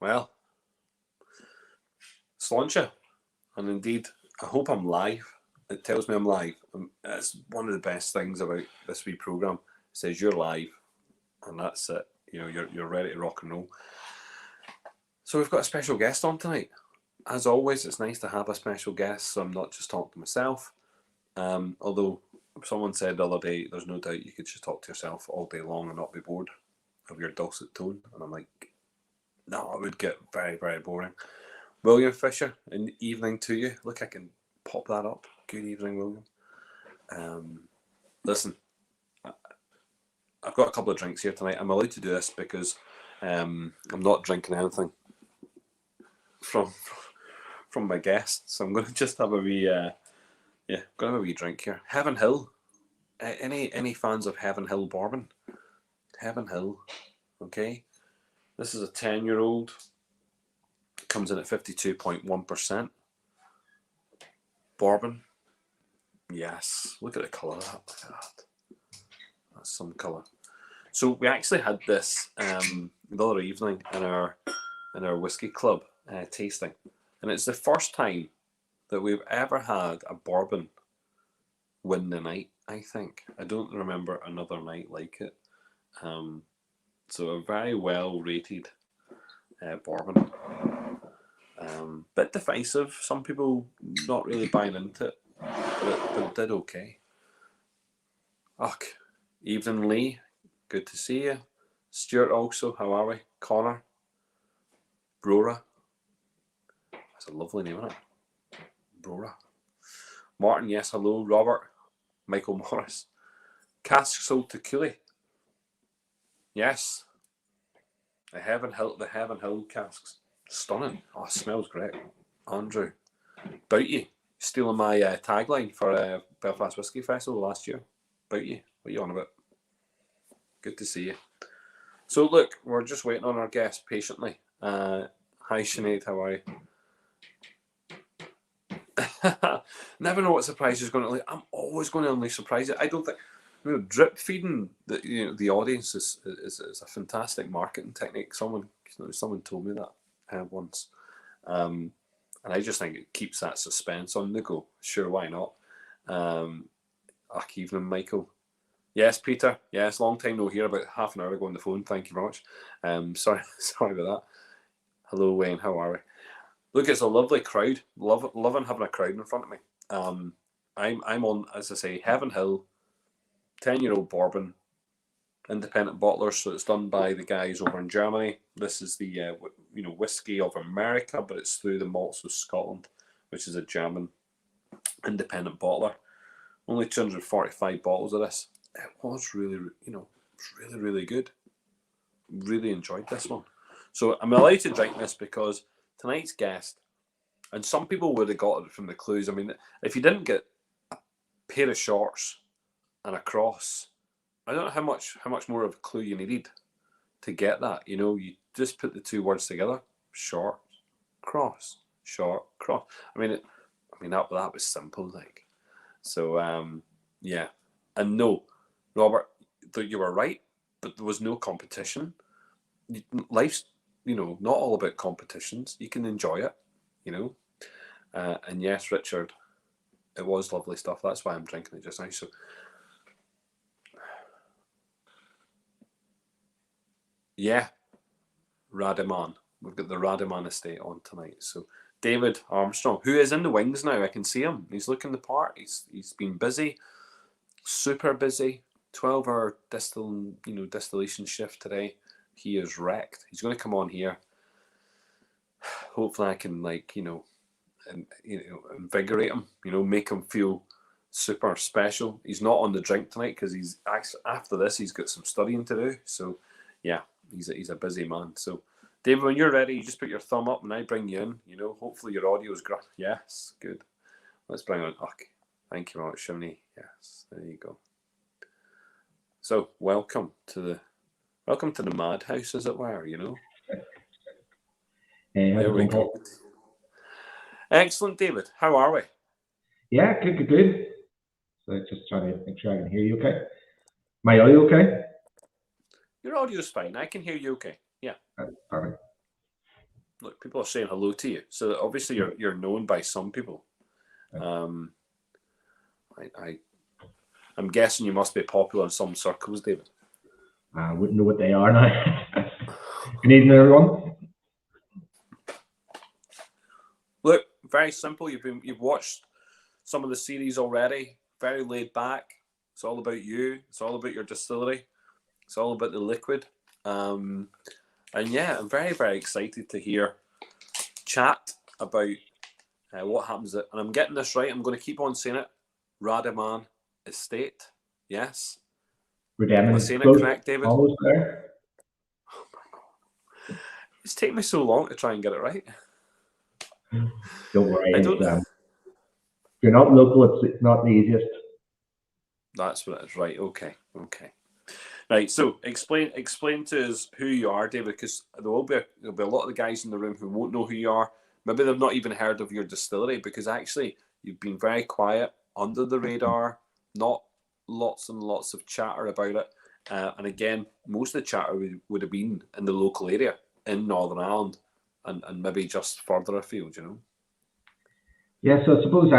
Well, Sláinte, and indeed, I hope I'm live. It tells me I'm live. It's one of the best things about this wee programme. It says you're live, and that's it. You're ready to rock and roll. So we've got a special guest on tonight. As always, it's nice to have a special guest, so I'm not just talking to myself. Although someone said the other day, there's no doubt you could just talk to yourself all day long and not be bored of your dulcet tone. And I'm like, no, it would get very, very boring. William Fisher, an evening to you. Look, I can pop that up. Good evening, William. Listen, I've got a couple of drinks here tonight. I'm allowed to do this because I'm not drinking anything from my guests. So I'm going to just have a wee, going to have a wee drink here. Heaven Hill. Any fans of Heaven Hill bourbon? Heaven Hill. Okay. This is a 10-year-old. Comes in at 52.1%. Bourbon. Yes. Look at the colour of that. Look at that. That's some colour. So we actually had this the other evening in our whiskey club tasting. And it's the first time that we've ever had a bourbon win the night, I think. I don't remember another night like it. So a very well rated bourbon. Bit divisive. Some people not really buying into it, but it did okay. Ugh. Evening Lee, good to see you. Stuart also, how are we? Connor. Brora. That's a lovely name, isn't it? Brora. Martin, yes, hello. Robert. Michael Morris. Cask sold to Cooley. Yes. The Heaven Hill casks. Stunning. Oh, it smells great. Andrew. About you. Stealing my tagline for Belfast Whiskey Festival last year. About you. What are you on about? Good to see you. So look, we're just waiting on our guest patiently. Hi Sinead, how are you? Never know what surprise is going to. I'm always going to unleash surprises. I don't think drip feeding the audience is a fantastic marketing technique. Someone told me that once, and I just think it keeps that suspense on the go. Sure, why not? Evening, Michael. Yes, Peter. Yes, long time no hear. About half an hour ago on the phone. Thank you very much. Sorry about that. Hello, Wayne. How are we? Look, it's a lovely crowd. Loving having a crowd in front of me. I'm on, as I say, Heaven Hill, 10-year-old bourbon, independent bottlers. So it's done by the guys over in Germany. This is the whiskey of America, but it's through the malts of Scotland, which is a German independent bottler. Only 245 bottles of this. It was really, really good. Really enjoyed this one. So I'm allowed to drink this because tonight's guest, and some people would have got it from the clues. I mean, if you didn't get a pair of shorts and a cross, I don't know how much more of a clue you needed to get that. You just put the two words together: short, cross, short, cross. I mean that was simple, like. So yeah, and no, Robert, you were right, but there was no competition. Life's not all about competitions. You can enjoy it, and yes, Richard, it was lovely stuff. That's why I'm drinking it just now. So yeah, Rademon. We've got the Rademon estate on tonight. So David Armstrong, who is in the wings now, I can see him. He's looking the part. He's been busy, super busy. 12-hour distillation shift today. He is wrecked. He's going to come on here. Hopefully, I can invigorate him. Make him feel super special. He's not on the drink tonight because he's after this. He's got some studying to do. So yeah, he's a busy man. So David, when you're ready, you just put your thumb up and I bring you in. Hopefully your audio is great. Yes, good. Let's bring on. Okay. Thank you very much, Shimney. Yes, there you go. So welcome to the madhouse, as it were. Hey, there we go. Excellent, David. How are we? Yeah, good. So just trying to make sure I can hear you okay. My audio okay? Your audio is fine. I can hear you okay. Yeah. Perfect. look, people are saying hello to you, so obviously you're known by some people. I'm guessing you must be popular in some circles, David. I wouldn't know what they are now. Good evening, everyone. Look, very simple. You've watched some of the series already. Very laid back. It's all about you. It's all about your distillery. It's all about the liquid. And yeah, I'm very, very excited to hear chat about what happens. And I'm getting this right. I'm going to keep on saying it. Rademon Estate. Yes. Rademon. Am I saying it correct, David? Almost there. Oh my God. It's taken me so long to try and get it right. Don't worry. I don't know. If you're not local, it's not the easiest. That's what it is, right? Okay. Right. So explain to us who you are, David, because there'll be a lot of the guys in the room who won't know who you are. Maybe they've not even heard of your distillery, because actually you've been very quiet, under the radar, not lots and lots of chatter about it. And again, most of the chatter would have been in the local area in Northern Ireland, and maybe just further afield, you know. Yeah, so I suppose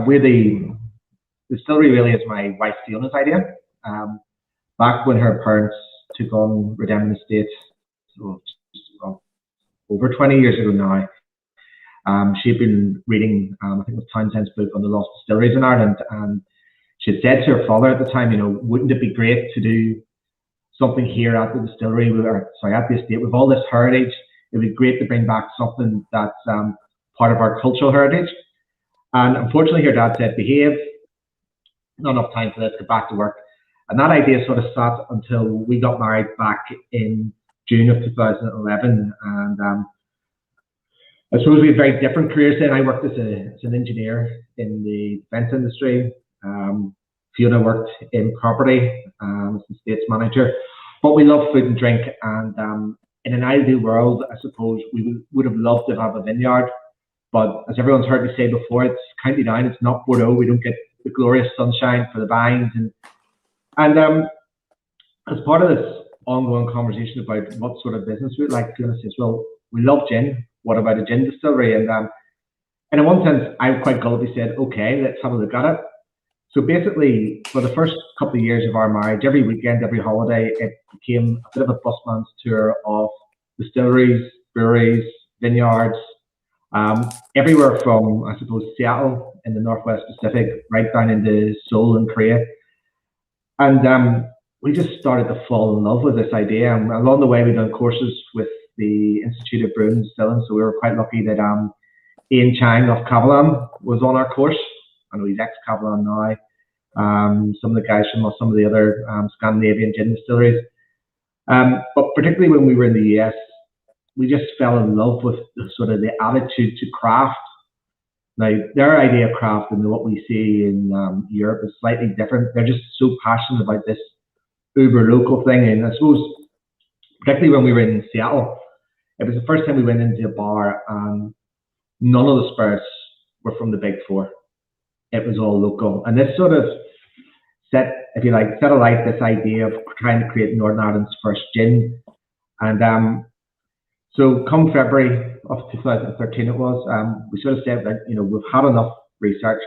we're the distillery really is my wife Fiona's idea. Back when her parents took on Rademon Estate, so over 20 years ago now, she'd been reading, I think it was Townsend's book on the lost distilleries in Ireland, and she had said to her father at the time, you know, wouldn't it be great to do something here at the distillery, at the estate, with all this heritage? It'd be great to bring back something that's part of our cultural heritage. And unfortunately, her dad said, behave, not enough time for this, get back to work. And that idea sort of sat until we got married back in June of 2011. And I suppose we had very different careers then. I worked as an engineer in the defence industry. Fiona worked in property as the estates manager. But we love food and drink, and in an ideal world, I suppose we would have loved to have a vineyard, but as everyone's heard me say before, it's County Down, it's not Bordeaux. We don't get the glorious sunshine for the vines, and as part of this ongoing conversation about what sort of business we'd like, Fiona says, well, we love gin. What about a gin distillery? And in one sense, I quite gullibly said, okay, let's have a look at it. So basically, for the first couple of years of our marriage, every weekend, every holiday, it became a bit of a busman's tour of distilleries, breweries, vineyards, everywhere from, I suppose, Seattle in the Northwest Pacific, right down into Seoul and Korea. And we just started to fall in love with this idea. And along the way, we've done courses with the Institute of Brewing and Distilling. So we were quite lucky that Ian Chang of Kavalan was on our course. I know he's ex-Kavalan now. Some of the guys from some of the other Scandinavian gin distilleries. But particularly when we were in the US, we just fell in love with sort of the attitude to craft. Now, their idea of craft and what we see in Europe is slightly different. They're just so passionate about this uber local thing. And I suppose, particularly when we were in Seattle, it was the first time we went into a bar and none of the spirits were from the big four. It was all local. And this sort of set alight this idea of trying to create Northern Ireland's first gin. And so come February of 2013 it was, we sort of said that, you know, we've had enough research.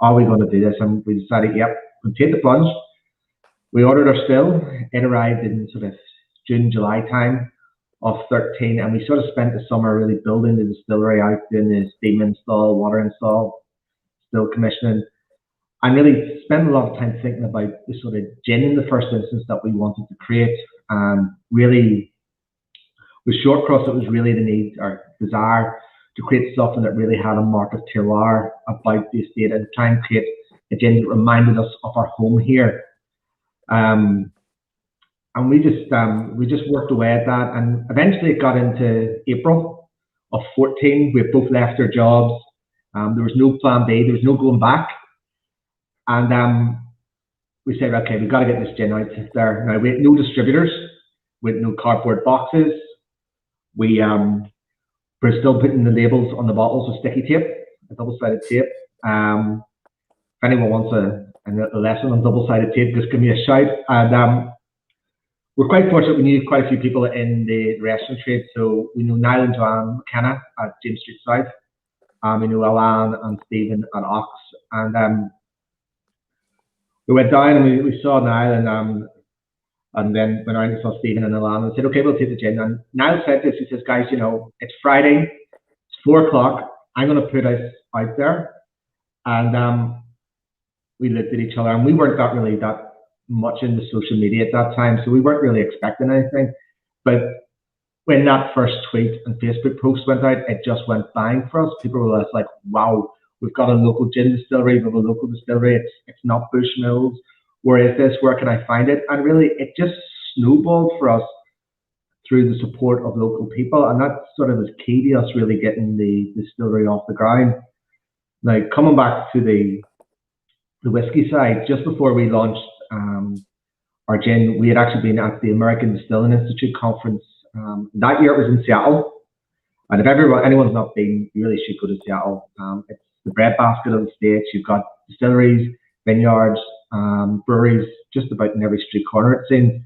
Are we going to do this? And we decided, yep, we'll take the plunge. We ordered our still. It arrived in sort of June, July time of 13. And we sort of spent the summer really building the distillery out, doing the steam install, water install, still commissioning, and really spent a lot of time thinking about the sort of gin in the first instance that we wanted to create. Really, with Shortcross, it was really the need or desire to create something that really had a mark of terroir about the estate and try and create a gin that reminded us of our home here. And we just worked away at that, and eventually it got into April of 14. We both left our jobs. There was no plan B. There was no going back. And we said, okay, we've got to get this gin out there. Now, we had no distributors. We had no cardboard boxes. We're still putting the labels on the bottles with sticky tape, a double-sided tape. If anyone wants a lesson on double-sided tape, just give me a shout. And we're quite fortunate. We knew quite a few people in the restaurant trade. So we know Niall and Joanne McKenna at James Street South. We know Alan and Stephen at Ox. And we went down and we saw Niall and then went around and saw Stephen and Alan and said, okay, we'll take the gin. And Niall said this, he says, guys, you know, it's Friday, it's 4 o'clock. I'm going to put us out there. And we looked at each other and we weren't that much into social media at that time. So we weren't really expecting anything. But when that first tweet and Facebook post went out, it just went bang for us. People were just like, wow, we've got a local gin distillery, we have a local distillery, it's not Bushmills. Where is this? Where can I find it? And really, it just snowballed for us through the support of local people. And that sort of was key to us really getting the distillery off the ground. Now, coming back to the whiskey side, just before we launched our gin, we had actually been at the American Distilling Institute conference. That year it was in Seattle. And if anyone's not been, you really should go to Seattle. It's the breadbasket of the States. You've got distilleries, vineyards, breweries, just about in every street corner it seems.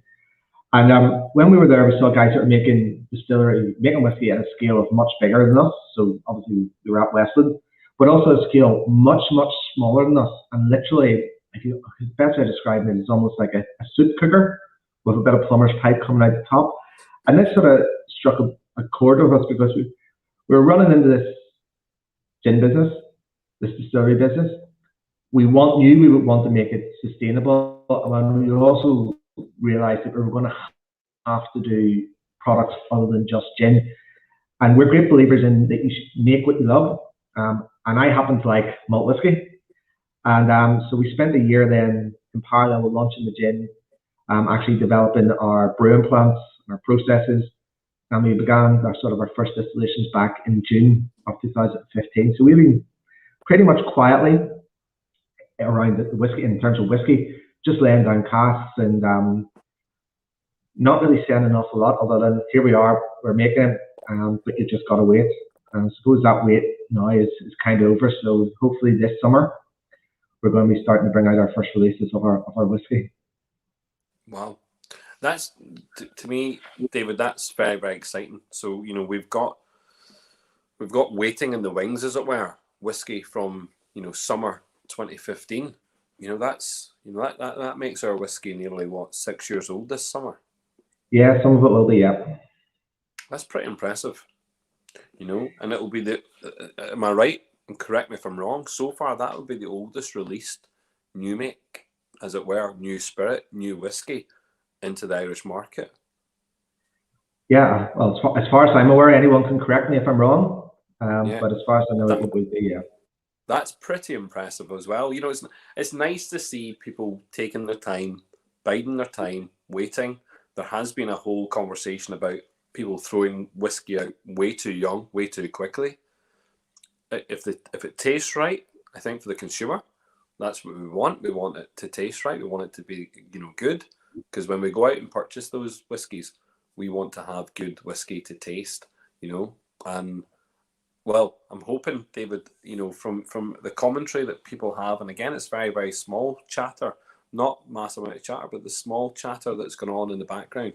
And when we were there, we saw guys that were making whiskey at a scale of much bigger than us. So obviously we were at Westland, but also a scale much, much smaller than us. And literally, the best way to describe it is almost like a soup cooker with a bit of plumber's pipe coming out the top. And this sort of struck a chord with us because we were running into this gin business, this distillery business. We knew we would want to make it sustainable, and we also realized that we were going to have to do products other than just gin. And we're great believers in that you should make what you love. And I happen to like malt whiskey. And so we spent a year then in parallel with launching the gin, actually developing our brewing plants, our processes. And we began our first distillations back in June of 2015. So we've been pretty much quietly around the whiskey, in terms of whiskey, just laying down casks and not really saying an awful lot, other than here we are, we're making it, but you just got to wait. And I suppose that wait now is kind of over. So hopefully this summer, we're going to be starting to bring out our first releases of our whiskey. Wow. That's, to me, David, that's very, very exciting. So, you know, we've got waiting in the wings, as it were, whiskey from, you know, summer 2015. You know, that makes our whiskey nearly 6 years old this summer. Yeah, some of it will be, yeah. That's pretty impressive. You know, and it'll be am I right? And correct me if I'm wrong. So far, that will be the oldest released new make, as it were, new spirit, new whiskey into the Irish market. Yeah, well, as far as I'm aware, anyone can correct me if I'm wrong. Yeah. But as far as I know, it would be, yeah. That's pretty impressive as well. You know, it's nice to see people taking their time, biding their time, waiting. There has been a whole conversation about people throwing whiskey out way too young, way too quickly. If it tastes right, I think for the consumer, that's what we want. We want it to taste right. We want it to be, you know, good. Because when we go out and purchase those whiskies, we want to have good whiskey to taste, you know. And well, I'm hoping, David, you know, from the commentary that people have, and again, it's very, very small chatter, not massive amount of chatter, but the small chatter that's going on in the background,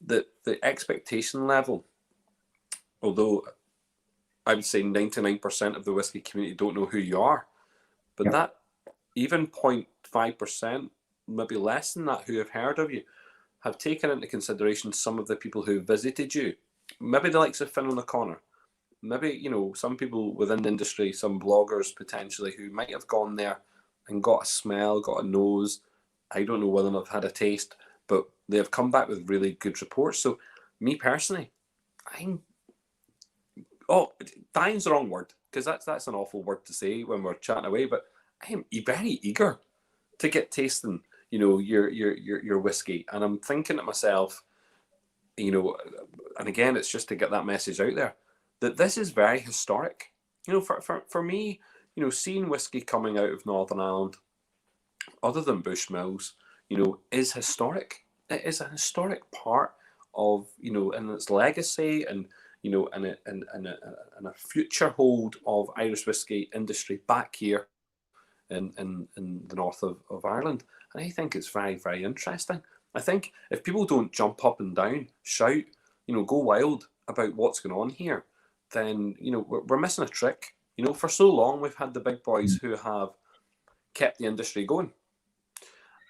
that the expectation level, although I would say 99% of the whiskey community don't know who you are, but that even 0.5%, maybe less than that, who have heard of you, have taken into consideration some of the people who visited you, maybe the likes of Finn O'Connor, maybe, you know, some people within the industry, some bloggers potentially, who might have gone there and got a smell, got a nose. I don't know whether or not they've had a taste, but they have come back with really good reports. So me personally, dying's the wrong word, because that's an awful word to say when we're chatting away, but I am very eager to get tasting, you know, your whiskey. And I'm thinking to myself, you know, and again, it's just to get that message out there, that this is very historic. You know, for me, you know, seeing whiskey coming out of Northern Ireland, other than Bushmills, you know, is historic. It is a historic part of, you know, and its legacy, and, you know, and a future hold of Irish whiskey industry back here in the north of Ireland. And I think it's very, very interesting. I think if people don't jump up and down, shout, go wild about what's going on here, then, we're missing a trick. For so long, we've had the big boys who have kept the industry going.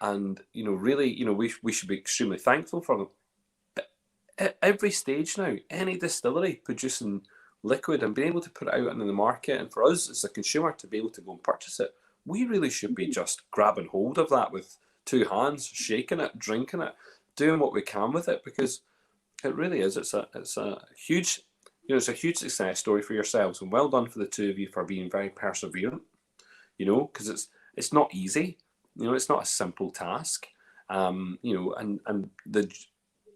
And, really, we should be extremely thankful for them. But at every stage now, any distillery producing liquid and being able to put it out into the market, and for us as a consumer to be able to go and purchase it, we really should be just grabbing hold of that with two hands, shaking it, drinking it, doing what we can with it, because it really is. It's a huge, it's a huge success story for yourselves, and well done for the two of you for being very perseverant. Because it's not easy. It's not a simple task. And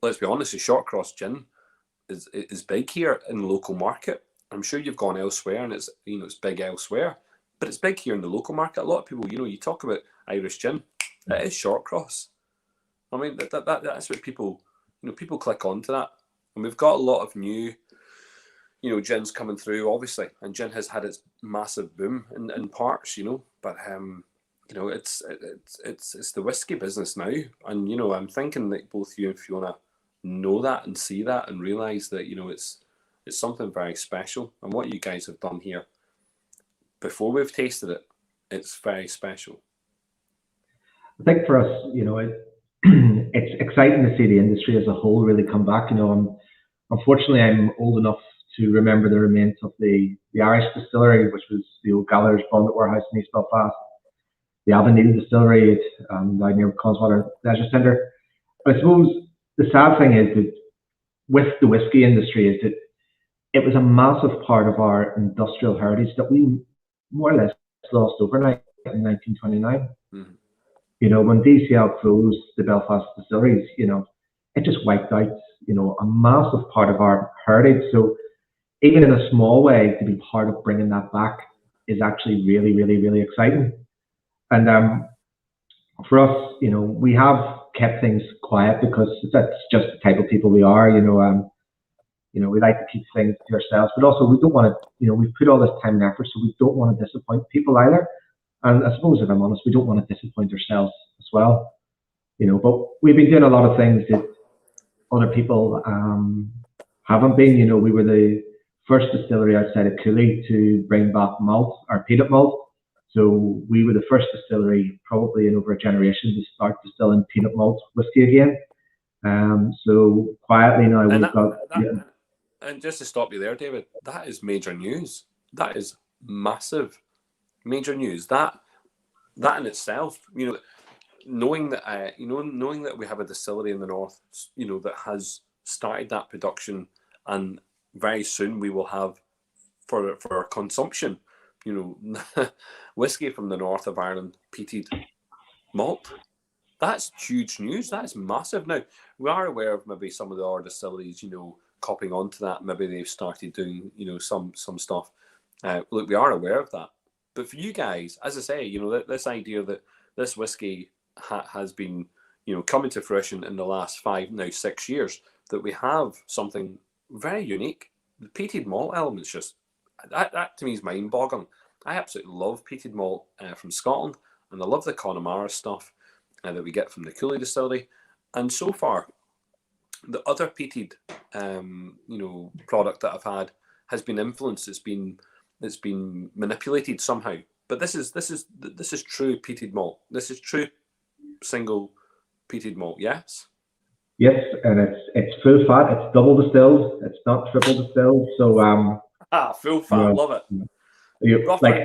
let's be honest, the short cross gin is big here in the local market. I'm sure you've gone elsewhere, and it's big elsewhere, but it's big here in the local market. A lot of people, you talk about Irish gin, it is short cross. I mean, that's what people, people click onto that, and we've got a lot of new, gins coming through, obviously, and gin has had its massive boom in parts, but it's the whiskey business now, and I'm thinking that both you and Fiona know that and see that and realise that it's something very special, and what you guys have done here before we've tasted it, it's very special. I think for us, it's exciting to see the industry as a whole really come back. Unfortunately, I'm old enough to remember the remains of the Irish Distillery, which was the old Gallagher's Bonnet Warehouse in East Belfast, the Avenue Distillery down near Coswater Leisure Centre. But I suppose the sad thing is that with the whiskey industry is that it was a massive part of our industrial heritage that we more or less lost overnight in 1929. Mm-hmm. When DCL closed the Belfast distilleries, it just wiped out, a massive part of our heritage. So even in a small way, to be part of bringing that back is actually really, really, really exciting. And for us, we have kept things quiet because that's just the type of people we are. We like to keep things to ourselves, but also we don't want to, we've put all this time and effort, so we don't want to disappoint people either. And I suppose, if I'm honest, we don't want to disappoint ourselves as well. But we've been doing a lot of things that other people haven't been. We were the first distillery outside of Cooley to bring back malt, or peanut malt. So we were the first distillery, probably in over a generation, to start distilling peanut malt whiskey again. So quietly now we've got. And just to stop you there, David, that is major news. That is massive, major news. That in itself, knowing that knowing that we have a distillery in the north, that has started that production, and very soon we will have for our consumption, whiskey from the north of Ireland, peated malt. That's huge news. That is massive. Now, we are aware of maybe some of the other distilleries, copying onto that. Maybe they've started doing, some stuff. Look, we are aware of that. But for you guys, as I say, this idea that this whiskey has been, coming to fruition in the last 6 years, that we have something very unique. The peated malt element's just, that to me is mind-boggling. I absolutely love peated malt from Scotland, and I love the Connemara stuff that we get from the Cooley distillery. And so far, the other peated, product that I've had has been influenced. It's been manipulated somehow. But this is true peated malt. This is true single peated malt. Yes. Yes, and it's full fat. It's double distilled. It's not triple distilled. So full fat. Love it.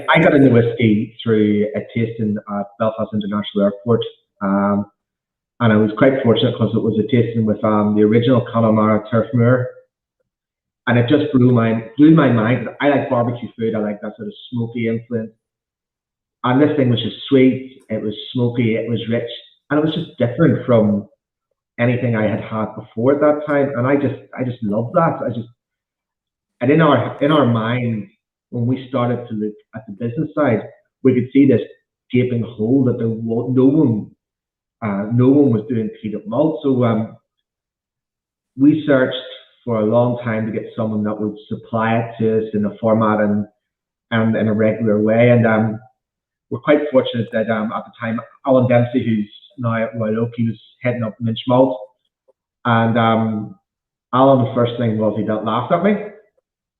I got into whiskey through a tasting at Belfast International Airport, and I was quite fortunate because it was a tasting with the original Connemara Turfmoor, and it just blew my mind. I like barbecue food. I like that sort of smoky influence, and this thing was just sweet. It was smoky. It was rich, and it was just different from anything I had before at that time. And I just love that. And in our mind, when we started to look at the business side, we could see this gaping hole that no one was doing peanut malt. So we searched for a long time to get someone that would supply it to us in a format and in a regular way. And we're quite fortunate that at the time, Alan Dempsey, who's now at Royal Oak, he was heading up Minch Malt. And Alan, the first thing was he laughed at me.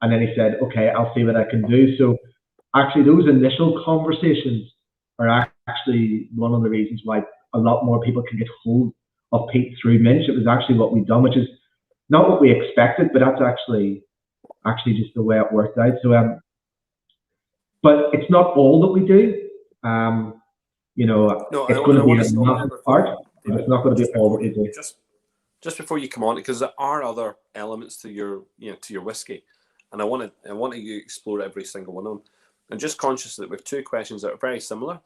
And then he said, okay, I'll see what I can do. So actually those initial conversations are actually one of the reasons why a lot more people can get hold of peat through Minch. It was actually what we've done, which is not what we expected, but that's actually just the way it worked out. So, but it's not all that we do. You know, No, it's going to I be want a to stop massive there part, before, but David, it's not going to be just all before that we do. just before you come on, because there are other elements to your whiskey, and I want to explore every single one of them. I'm just conscious that we have two questions that are very similar.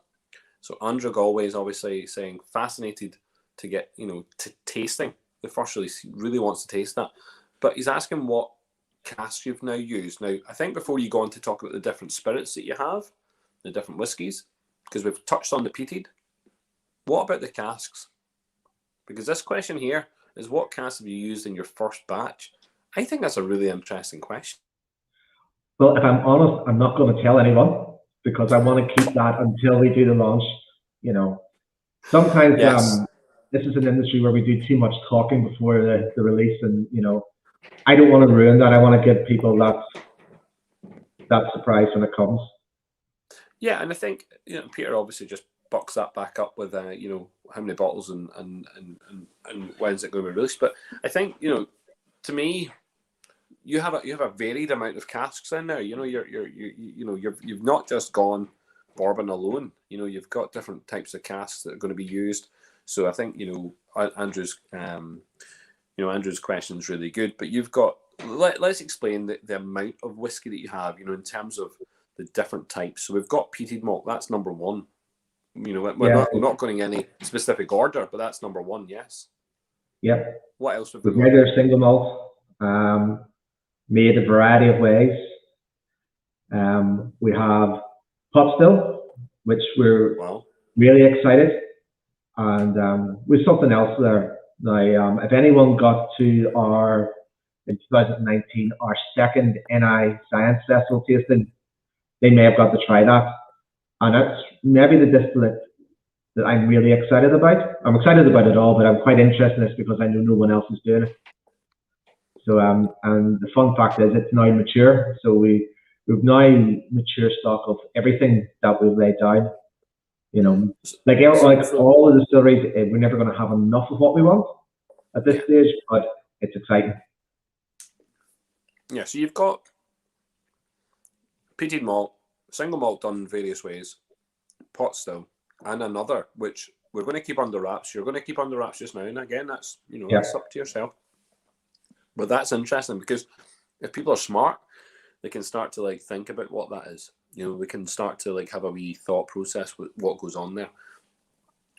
So Andrew Galway is obviously saying fascinated to get to tasting. The first really wants to taste that, but he's asking what casks you've now used. Now, I think before you go on to talk about the different spirits that you have, the different whiskies, because we've touched on the peated. What about the casks? Because this question here is, what casks have you used in your first batch? I think that's a really interesting question. Well, if I'm honest, I'm not going to tell anyone because I want to keep that until we do the launch. You know, sometimes Yes. this is an industry where we do too much talking before the release, and I don't want to ruin that. I want to give people that surprise when it comes. Yeah, and I think Peter obviously just bucks that back up with how many bottles and when's it going to be released. But I think to me, you have a varied amount of casks in there. You've not just gone bourbon alone. You've got different types of casks that are going to be used. So I think Andrew's Andrew's question is really good. But you've got let's explain the amount of whiskey that you have. In terms of the different types. So we've got peated malt. That's number one. We're not going in any specific order, but that's number one. Yes. Yep. What else have we got? Regular single malt, made a variety of ways. We have pot still, which we're really excited, and with something else there. Now, if anyone got to in 2019 our second NI Science Festival tasting, they may have got to try that, and that's maybe the distillate that I'm really excited about. I'm excited about it all, but I'm quite interested in this because I know no one else is doing it. So, and the fun fact is it's now mature. So we've now mature stock of everything that we've laid down. Like all of the distilleries, we're never going to have enough of what we want at this stage, but it's exciting. Yeah, so you've got peated malt, single malt done various ways, pot still, and another which we're going to keep under wraps. You're going to keep under wraps just now, and again, that's that's up to yourself. But that's interesting because if people are smart, they can start to think about what that is. We can start to have a wee thought process with what goes on there.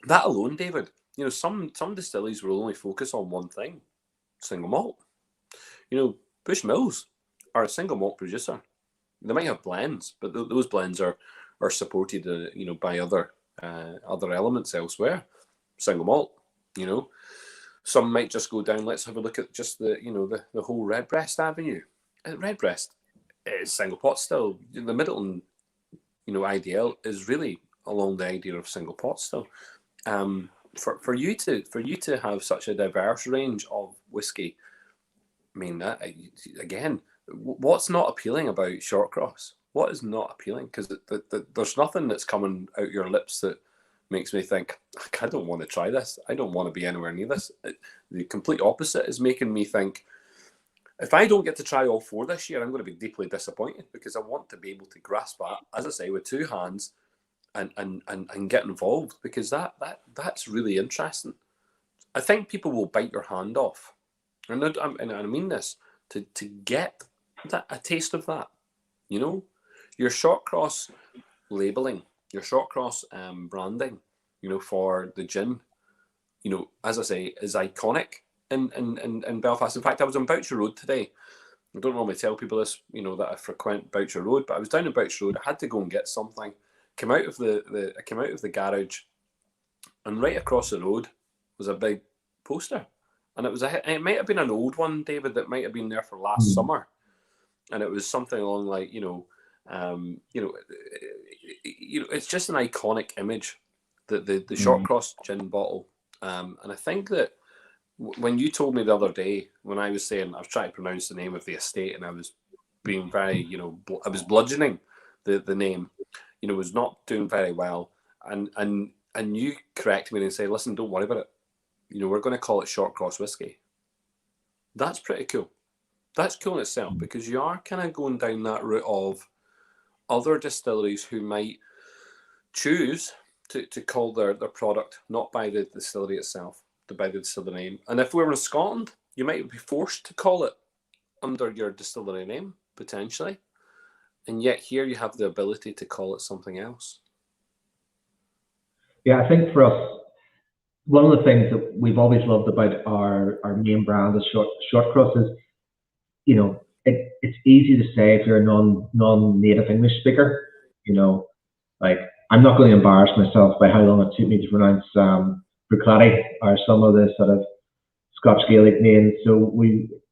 That alone, David, some distilleries will only focus on one thing, single malt. Bushmills are a single malt producer. They might have blends, but those blends are supported, by other elements elsewhere. Single malt, Some might just go down. Let's have a look at just the whole Redbreast Avenue. Redbreast is single pot still. The Middleton, IDL is really along the idea of single pot still. For you to have such a diverse range of whiskey, I mean, that again, what's not appealing about Shortcross? What is not appealing? Because there's nothing that's coming out your lips that makes me think, I don't want to try this. I don't want to be anywhere near this. The complete opposite is making me think, if I don't get to try all four this year, I'm going to be deeply disappointed because I want to be able to grasp that, as I say, with two hands and get involved, because that's really interesting. I think people will bite your hand off. And I mean this, to get a taste of that. Your Shortcross labelling, your Shortcross branding, for the gin, as I say, is iconic in Belfast. In fact, I was on Boucher Road today. I don't normally tell people this, that I frequent Boucher Road, but I was down in Boucher Road. I had to go and get something. I came out of the garage, and right across the road was a big poster, and it might have been an old one, David, that might have been there for last summer, and it was something along like it's just an iconic image that the Shortcross gin bottle And I think that when you told me the other day, when I was saying, I was trying to pronounce the name of the estate and I was being very, I was bludgeoning the name, was not doing very well. And you corrected me and say, listen, don't worry about it. We're going to call it Short Cross Whiskey. That's pretty cool. That's cool in itself, because you are kind of going down that route of other distilleries who might choose to call their product not by the distillery itself, by the distillery name. And if we were in Scotland, you might be forced to call it under your distillery name, potentially. And yet here you have the ability to call it something else. Yeah, I think for us, one of the things that we've always loved about our main brand is Short Cross is, it's easy to say if you're a non-native English speaker, like I'm not going to embarrass myself by how long it took me to pronounce Bruichladdich or some of the sort of Scotch Gaelic names. So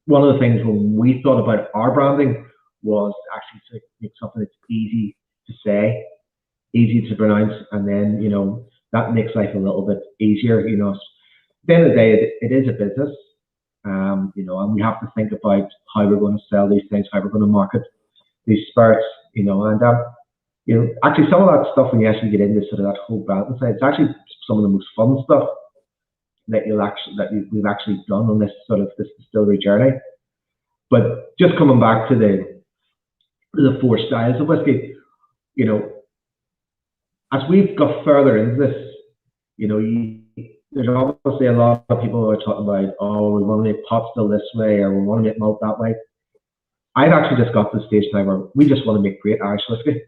one of the things when we thought about our branding was actually to make something that's easy to say, easy to pronounce, and then that makes life a little bit easier. At the end of the day, it is a business, and we have to think about how we're going to sell these things, how we're going to market these spirits, actually some of that stuff when you actually get into sort of that whole branding side, it's actually some of the most fun stuff that we've actually done on this distillery journey. But just coming back to the 4 styles of whiskey, as we've got further into this, there's obviously a lot of people who are talking about, oh, we want to make pot still this way, or we want to make malt that way. I've actually just got to the stage now where we just want to make great Irish whiskey.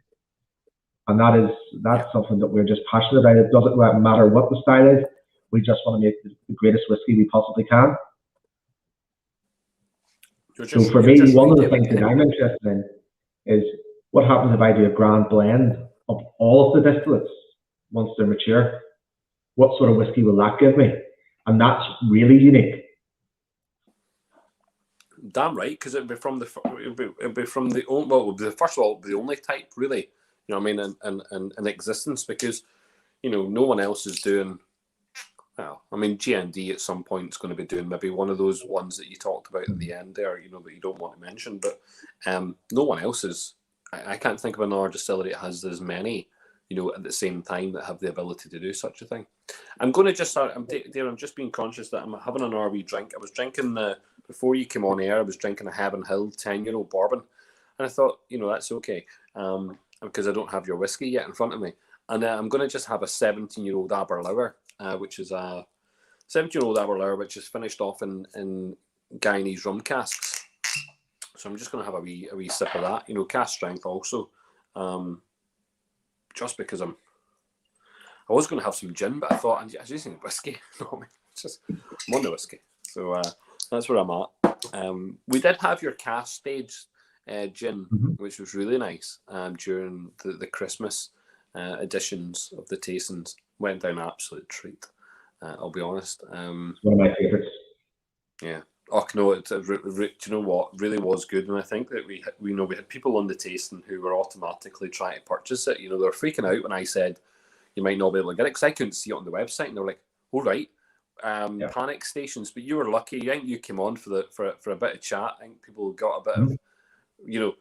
And that's something that we're just passionate about. It doesn't matter what the style is. We just want to make the greatest whiskey we possibly can. So for me, one of the things that I'm interested in is what happens if I do a grand blend of all of the distillates once they're mature. What sort of whiskey will that give me? And that's really unique. Damn right, because it'd be from the first of all, the only type really, in existence, because no one else is doing. Well, G&D at some point is going to be doing maybe one of those ones that you talked about at the end there, that you don't want to mention, but no one else is. I can't think of another distillery that has as many, at the same time, that have the ability to do such a thing. I'm going to just start. I'm just being conscious that I'm having an RV drink. I was drinking before you came on air. I was drinking a Heaven Hill 10-year-old bourbon, and I thought, that's okay, because I don't have your whiskey yet in front of me, and I'm going to just have a 17-year-old Aberlour, which is a 17-year-old Aberlour, which is finished off in Guyanese rum casks. So I'm just going to have a wee sip of that, cask strength also, just because I was going to have some gin, but I thought I just need whiskey. I'm on the whiskey. So that's where I'm at. We did have your cask stage gin, which was really nice during the Christmas editions of the tastings. Went down an absolute treat. I'll be honest. One of my favourites. Yeah. Oh no! Do you know what? Really was good, and I think that we had people on the tasting who were automatically trying to purchase it. They were freaking out when I said you might not be able to get it, because I couldn't see it on the website, and they were like, "All right, panic stations." But you were lucky. I think you came on for a bit of chat. I think people got a bit of, I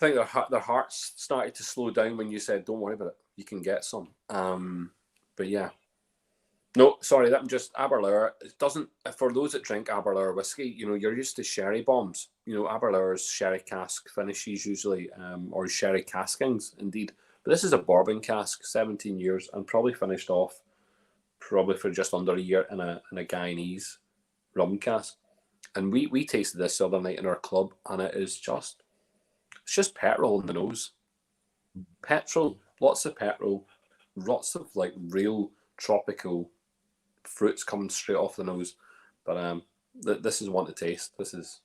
think their hearts started to slow down when you said, "Don't worry about it. You can get some." But yeah. No, sorry, that I'm just Aberlour. It doesn't, for those that drink Aberlour whiskey, you're used to sherry bombs. Aberlour's sherry cask finishes usually, or sherry caskings indeed. But this is a bourbon cask, 17 years, and probably finished off probably for just under a year in a Guyanese rum cask. And we tasted this the other night in our club, and it's just petrol in the nose. Petrol, lots of petrol, lots of like real tropical fruits coming straight off the nose, but this is one to taste. This is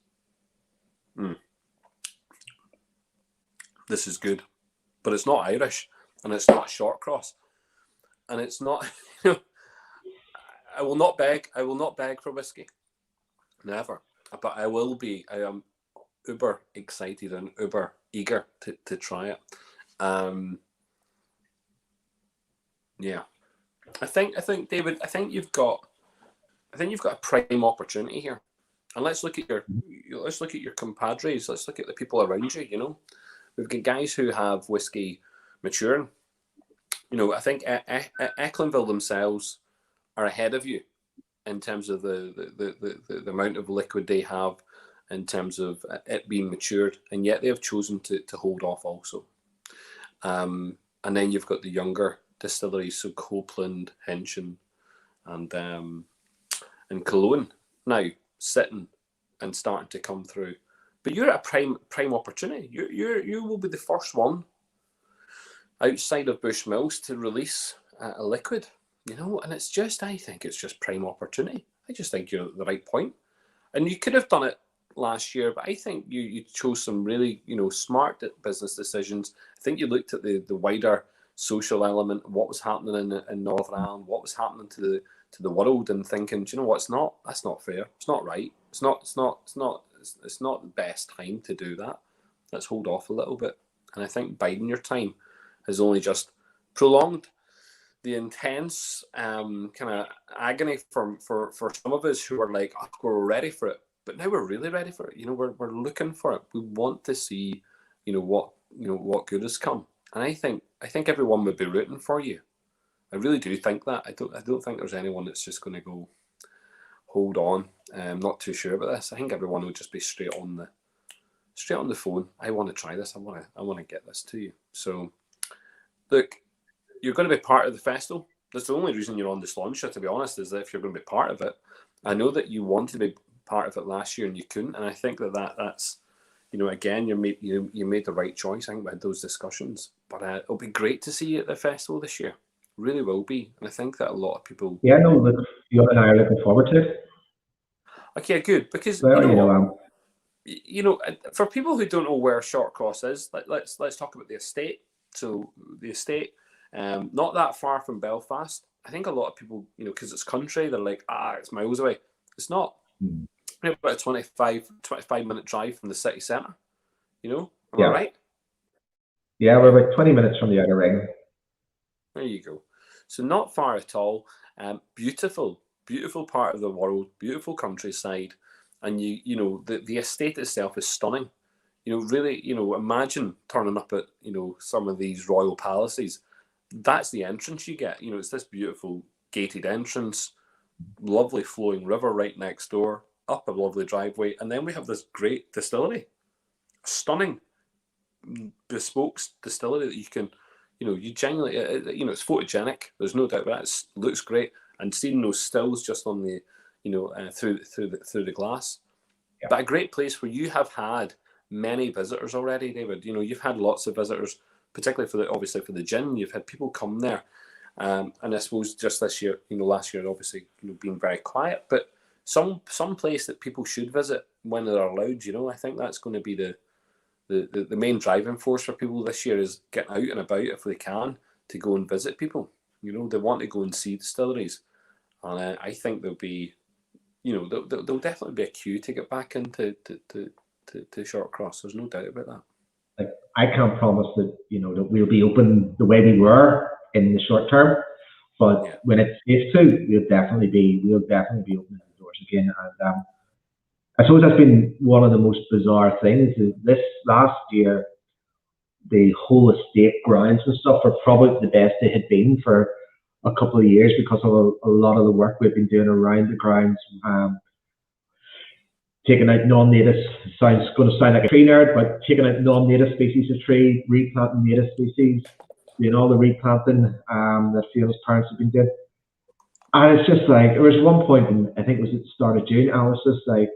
good, but it's not Irish, and it's not Short Cross, and it's not. I will not beg for whiskey, never. But I will be. I am uber excited and uber eager to try it. Yeah. I think David, I think you've got a prime opportunity here. And let's look at your compadres. Let's look at the people around you. You know, we've got guys who have whiskey maturing. You know, I think Ecklinville themselves are ahead of you in terms of the amount of liquid they have, in terms of it being matured, and yet they have chosen to hold off also. And then you've got the younger distilleries, so Copeland, Henchen, and Cologne now sitting and starting to come through. But you're at a prime opportunity. You will be the first one outside of Bushmills to release a liquid, you know, and it's just, I think it's just prime opportunity. I just think you're at the right point. And you could have done it last year, but I think you chose some really, you know, smart business decisions. I think you looked at the wider social element, what was happening in Northern Ireland, what was happening to the world, and thinking, do you know what, that's not fair. It's not right. It's not the best time to do that. Let's hold off a little bit. And I think biding your time has only just prolonged the intense kind of agony for some of us who are like, oh, we're ready for it. But now we're really ready for it. You know, we're looking for it. We want to see, what good has come. And I think everyone would be rooting for you. I really do think that. I don't think there's anyone that's just going to go, hold on. I'm not too sure about this. I think everyone would just be straight on the phone. I want to try this. I want to get this to you. So, look, you're going to be part of the festival. That's the only reason you're on the Sláinte, to be honest, is that if you're going to be part of it. I know that you wanted to be part of it last year and you couldn't, and I think that's, you know, again, you made the right choice. I think we had those discussions, but it'll be great to see you at the festival this year. Really will be, and I think that a lot of people. Yeah, no, look, you and I are looking forward to it. Okay, good, because well, for people who don't know where Shortcross is, let's talk about the estate. So the estate, not that far from Belfast. I think a lot of people, you know, because it's country, they're like, it's miles away. It's not. About a 25-minute drive from the city centre. You know, am I right? Yeah, we're about 20 minutes from the outer ring. There you go. So not far at all. Beautiful part of the world, beautiful countryside, and the estate itself is stunning. You know, really, you know, imagine turning up at, you know, some of these royal palaces. That's the entrance you get. You know, it's this beautiful gated entrance, lovely flowing river right next door, up a lovely driveway, and then we have this great distillery, a stunning bespoke distillery that you can, you know, you genuinely, it's photogenic. There's no doubt about it. It looks great, and seeing those stills just on the, you know, through the glass. Yeah. But a great place where you have had many visitors already, David. You know, you've had lots of visitors, particularly obviously for the gin. You've had people come there, and I suppose just this year, you know, last year obviously, you know, being very quiet, but some place that people should visit when they're allowed. You know, I think that's going to be the main driving force for people this year, is getting out and about if they can, to go and visit people. You know, they want to go and see distilleries, and I think there'll be, you know, there'll definitely be a queue to get back into to Shortcross. There's no doubt about that. Like, I can't promise that, you know, that we'll be open the way we were in the short term, but when it's safe to, we'll definitely be opening the doors again. And I suppose that's been one of the most bizarre things. Is this last year, the whole estate grounds and stuff were probably the best they had been for a couple of years, because of a lot of the work we've been doing around the grounds. Taking out non-native, going to sound like a tree nerd, but taking out non-native species of tree, replanting native species, doing all the replanting that Fiona's parents have been doing. And it's just like, there was one point, I think it was at the start of June, and I was just like,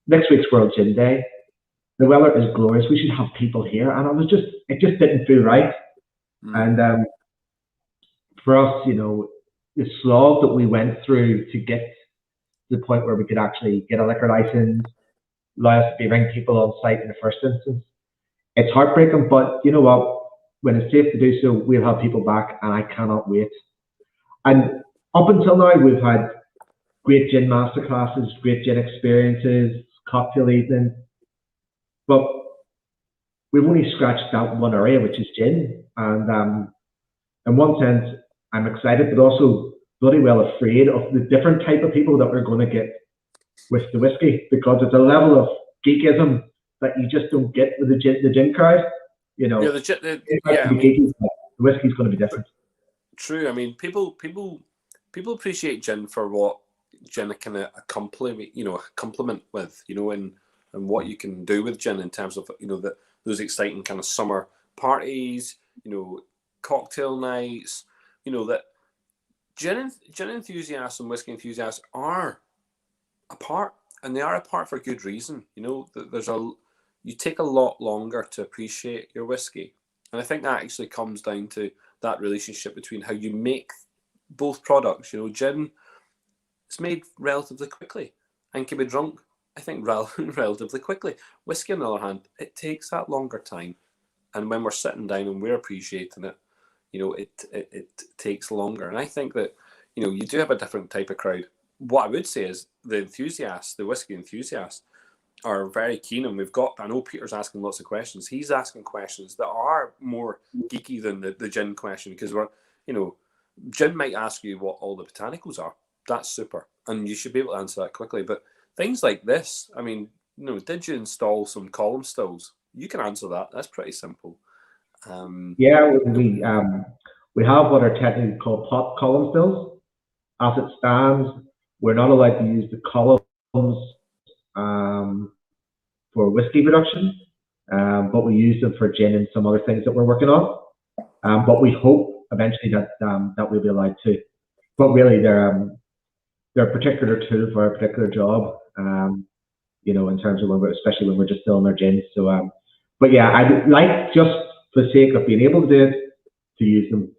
next week's World Gin Day, the weather is glorious, we should have people here. And it just didn't feel right. And for us, you know, the slog that we went through to get to the point where we could actually get a liquor license, allow us to bring people on site in the first instance, it's heartbreaking, but you know what? When it's safe to do so, we'll have people back, and I cannot wait. And up until now, we've had great gin masterclasses, great gin experiences, cocktail evening, but we've only scratched that one area, which is gin. And in one sense, I'm excited, but also bloody well afraid of the different type of people that we're going to get with the whiskey, because it's a level of geekism that you just don't get with the gin crowd. You know, I mean, the whiskey's going to be different. True. I mean, people appreciate gin for what gin can complement with, and what you can do with gin in terms of, those exciting kind of summer parties, cocktail nights, that gin enthusiasts and whiskey enthusiasts are apart, and they are apart for good reason. You take a lot longer to appreciate your whiskey, and I think that actually comes down to that relationship between how you make both products. Gin is made relatively quickly and can be drunk, I think, relatively quickly. Whiskey, on the other hand, it takes that longer time, and when we're sitting down and we're appreciating it, it takes longer. And I think that you do have a different type of crowd. What I would say is the enthusiasts, the whiskey enthusiasts, are very keen, and I know Peter's asking lots of questions. He's asking questions that are more geeky than the gin question, because gin might ask you what all the botanicals are. That's super, and you should be able to answer that quickly. But things like this, I mean, did you install some column stills? You can answer that. That's pretty simple. Yeah, we have what are technically called pot column stills. As it stands, we're not allowed to use the columns for whiskey production, but we use them for gin and some other things that we're working on. But we hope eventually that we'll be allowed to. But really, they're a particular tool for a particular job. In terms of especially when we're just distilling our gin. So, but yeah, I'd like, just for the sake of being able to do it, to use them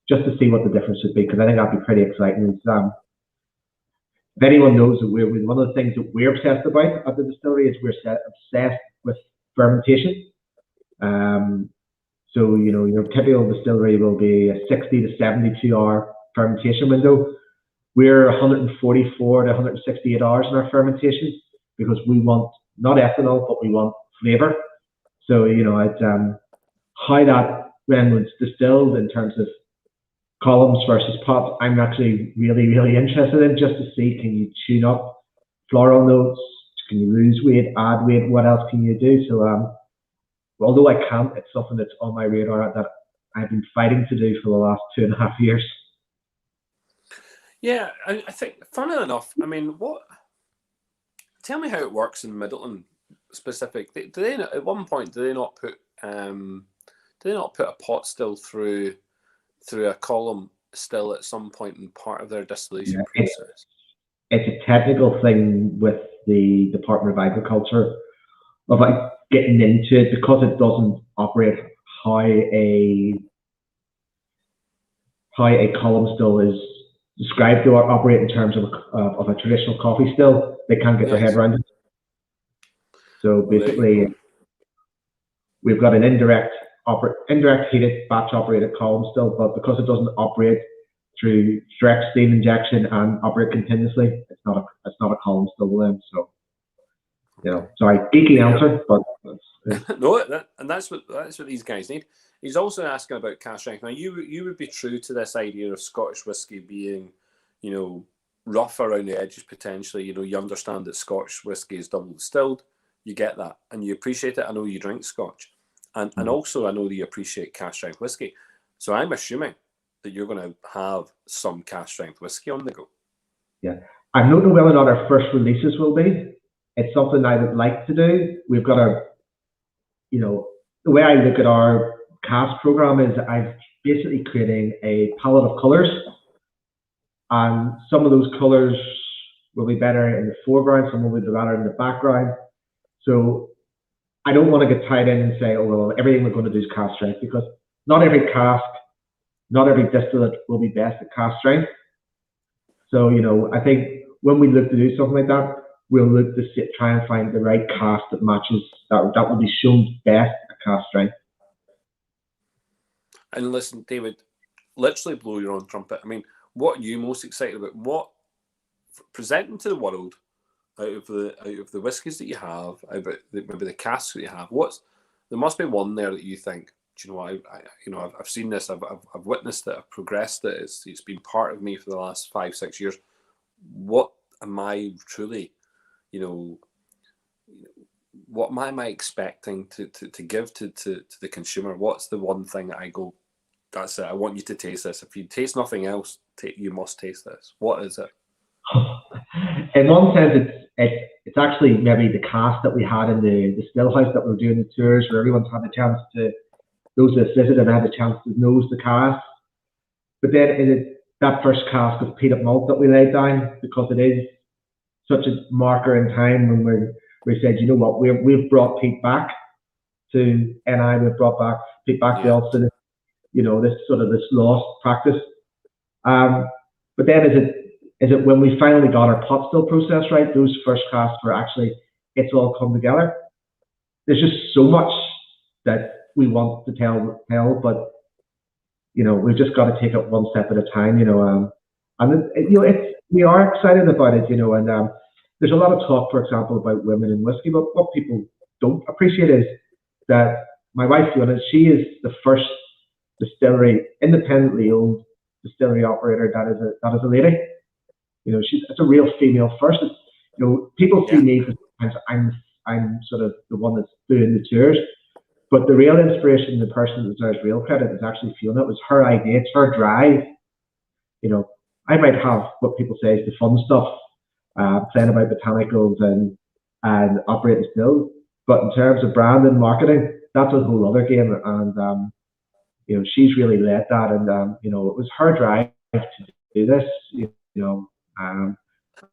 just to see what the difference would be, because I think that'd be pretty exciting. If anyone knows that one of the things that we're obsessed about at the distillery is we're obsessed with fermentation. So, your typical distillery will be a 60 to 72 hour fermentation window. We're 144 to 168 hours in our fermentation, because we want not ethanol, but we want flavor. So, how that when it's distilled in terms of columns versus pot, I'm actually really, really interested in, just to see, can you tune up floral notes? Can you lose weight, add weight? What else can you do? So, although I can't, it's something that's on my radar that I've been fighting to do for the last 2.5 years. Yeah, I think, funnily enough, I mean, tell me how it works in Middleton specific. Do they at one point, do they not put a pot still through a column still at some point in part of their distillation process? It's a technical thing with the Department of Agriculture about getting into it, because it doesn't operate how a column still is described to operate in terms of a traditional coffee still. They can't get their head around it. So basically, we've got an indirect heated batch operated column still, but because it doesn't operate through direct steam injection and operate continuously, it's not a column still then. So, sorry, geeky answer, but no, and that's what these guys need. He's also asking about cask strength. Now, you would be true to this idea of Scottish whiskey being, rough around the edges potentially. You understand that Scotch whiskey is double distilled. You get that, and you appreciate it. I know you drink Scotch, and also I know that you appreciate cask strength whiskey. So I'm assuming that you're going to have some cask strength whiskey on the go. Yeah, I don't know whether or not our first releases will be. It's something I would like to do. We've got the way I look at our cask program is I'm basically creating a palette of colors, and some of those colors will be better in the foreground, some will be better in the background. So I don't want to get tied in and say, oh, well, everything we're going to do is cask strength, because not every cask, not every distillate will be best at cask strength. So, I think when we look to do something like that, we'll look to try and find the right cask that matches, that will be shown best at cask strength. And listen, David, literally blow your own trumpet. I mean, what are you most excited about? What presenting to the world out of the whiskies that you have, about maybe the casks that you have? There must be one there that you think, you know, I've seen this, I've witnessed it, I've progressed it. It's been part of me for the last 5-6 years. What am I truly, you know, what am I expecting to give to the consumer? What's the one thing that I go, that's it, I want you to taste this. If you taste nothing else, you must taste this. What is it? In one sense, it's actually maybe the cast that we had in the still house that we were doing the tours, where everyone's had the chance to, those that visited have had a chance to nose the cast. But then is it that first cask of peanut malt that we laid down, because it is such a marker in time when we said, you know what, we've brought Pete back to NI, we've brought Pete back to Ulster, you know, this lost practice. But then is it when we finally got our pot still process right, those first casks were actually, it's all come together. There's just so much that we want to tell, but you know, we've just got to take it one step at a time, you know. And you know, we are excited about it, you know, and there's a lot of talk, for example, about women in whiskey, but what people don't appreciate is that my wife Fiona, she is the first distillery, independently owned distillery operator that is a lady. You know, it's a real female first. It's, you know, people see me because sometimes I'm sort of the one that's doing the tours, but the real inspiration, the person that deserves real credit, is actually Fiona. It was her idea, it's her drive. You know, I might have what people say is the fun stuff, playing about botanicals and operating still, but in terms of brand and marketing, that's a whole other game. And you know, she's really led that, and you know, it was her drive to do this. You know,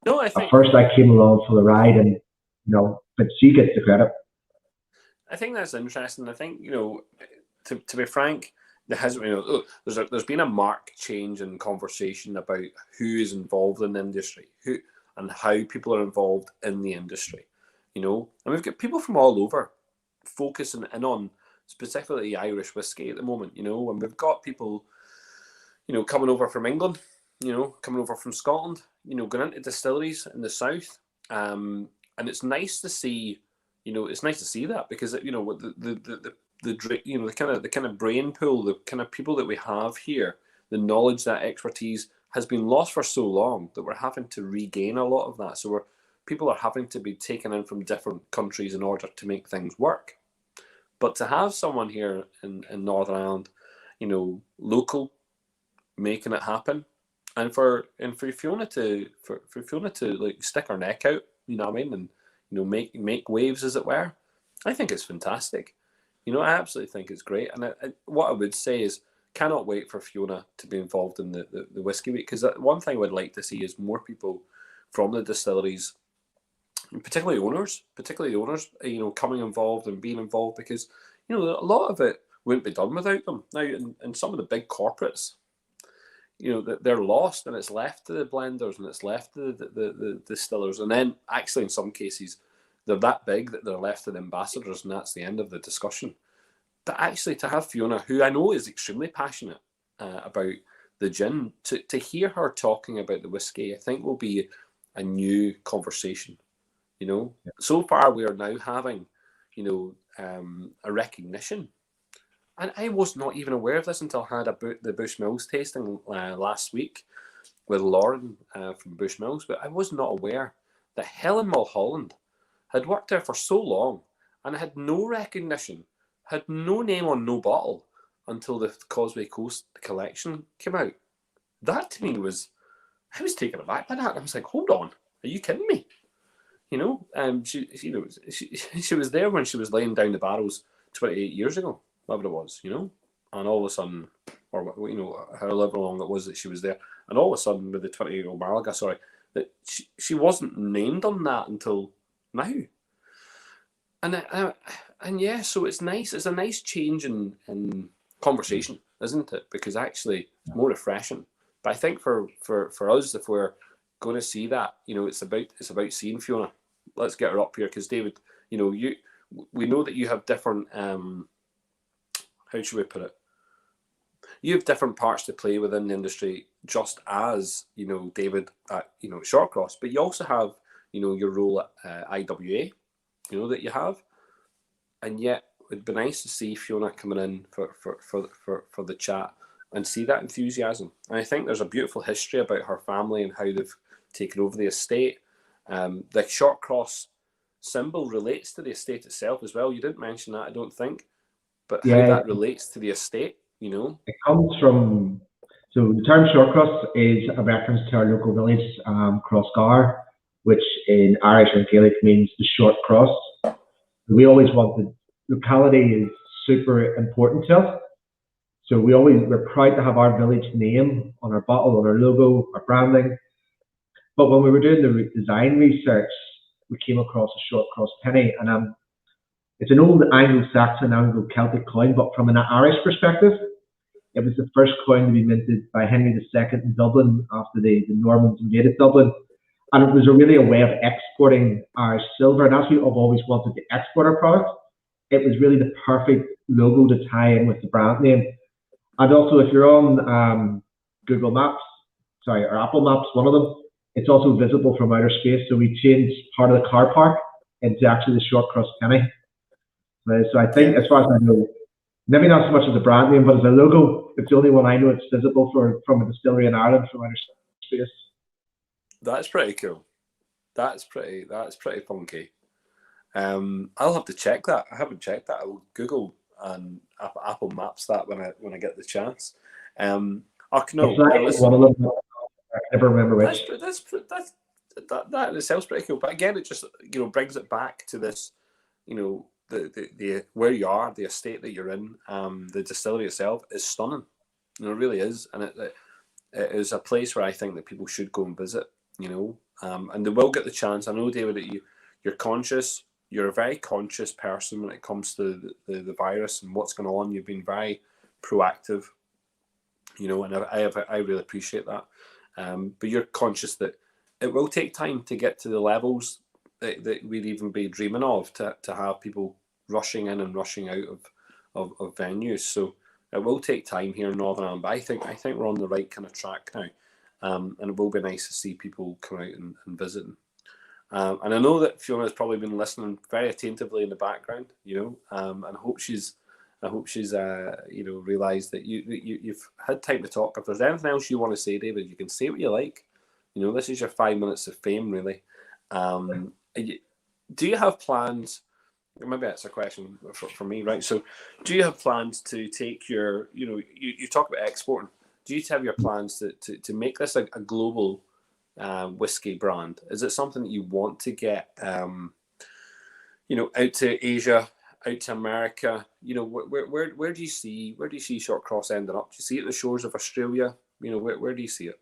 no, I think at first I came along for the ride, and you know, but she gets the credit. I think that's interesting. I think, you know, to be frank, there has, you know, there's been a marked change in conversation about who is involved in the industry, who and how people are involved in the industry. You know, and we've got people from all over focusing in on specifically Irish whiskey at the moment. You know, and we've got people, you know, coming over from England, you know, coming over from Scotland, you know, going into distilleries in the south, and it's nice to see. You know, it's nice to see that, because, you know, the you know, the kind of brain pool, the kind of people that we have here, the knowledge, that expertise has been lost for so long that we're having to regain a lot of that. So people are having to be taken in from different countries in order to make things work. But to have someone here in Northern Ireland, you know, local, making it happen, and for Fiona to like stick her neck out, you know what I mean, and you know, make waves, as it were. I think it's fantastic. You know, I absolutely think it's great. And what I would say is, cannot wait for Fiona to be involved in the Whiskey Week, because one thing I would like to see is more people from the distilleries, particularly owners, you know, coming involved and being involved, because, you know, a lot of it wouldn't be done without them. Now, in some of the big corporates, you know, they're lost, and it's left to the blenders, and it's left to the distillers, and then actually in some cases they're that big that they're left to the ambassadors, and that's the end of the discussion. But actually, to have Fiona, who I know is extremely passionate about the gin, to hear her talking about the whiskey, I think will be a new conversation. You know, so far we are now having, you know, a recognition. And I was not even aware of this until I had the Bushmills tasting last week with Lauren from Bushmills. But I was not aware that Helen Mulholland had worked there for so long and had no recognition, had no name on no bottle until the Causeway Coast collection came out. That to me was, I was taken aback by that. I was like, hold on, are you kidding me? You know, she was there when she was laying down the barrels 28 years ago. Whatever it was, you know, and all of a sudden, or you know, however long it was that she was there, and all of a sudden with the 20-year-old Malaga, sorry, that she wasn't named on that until now, and yeah, so it's nice. It's a nice change in conversation, isn't it? Because actually, it's more refreshing. But I think for us, if we're going to see that, you know, it's about seeing Fiona. Let's get her up here, because David, you know, we know that you have different. How should we put it? You have different parts to play within the industry, just as, you know, David at, you know, Shortcross, but you also have, you know, your role at IWA, you know, that you have, and yet it'd be nice to see Fiona coming in for the chat and see that enthusiasm. And I think there's a beautiful history about her family and how they've taken over the estate. The short cross symbol relates to the estate itself as well. You didn't mention that, I don't think, but how that relates to the estate, you know? It comes from, so the term Shortcross is a reference to our local village, Crossgar, which in Irish and Gaelic means the short cross. We always wanted, locality is super important to us. So we're proud to have our village name on our bottle, on our logo, our branding. But when we were doing the design research, we came across a short cross penny, and it's an old Anglo-Saxon, Anglo-Celtic coin, but from an Irish perspective, it was the first coin to be minted by Henry II in Dublin after the Normans invaded Dublin. And it was really a way of exporting Irish silver. And as we have always wanted to export our product, it was really the perfect logo to tie in with the brand name. And also, if you're on Google Maps, or Apple Maps, one of them, it's also visible from outer space. So we changed part of the car park into actually the short cross penny. So I think, as far as I know, maybe not so much as a brand name, but as a logo, it's the only one I know it's visible from a distillery in Ireland from outer space. That's pretty cool. That's pretty funky. I'll have to check that. I haven't checked that. I'll Google and Apple Maps that when I get the chance. No, one of them. I never remember which. That in itself is pretty cool. But again, it just brings it back to this, the where you are, the estate that you're in, the distillery itself is stunning. It really is, and it is a place where I think that people should go and visit. And they will get the chance. I know, David, that you're conscious. You're a very conscious person when it comes to the virus and what's going on. You've been very proactive, and I really appreciate that. But you're conscious that it will take time to get to the levels that we'd even be dreaming of, to have people rushing in and rushing out of venues. So it will take time here in Northern Ireland, but I think we're on the right kind of track now. And it will be nice to see people come out and visit. And I know that Fiona has probably been listening very attentively in the background, and I hope she's realised that you've had time to talk. If there's anything else you want to say, David, you can say what you like. This is your 5 minutes of fame, really. Do you have plans? Maybe that's a question for me, right? So, do you have plans to take your, you talk about exporting? Do you have your plans to make this a global whiskey brand? Is it something that you want to get, out to Asia, out to America? Where do you see Short Cross ending up? Do you see it at the shores of Australia? Where do you see it?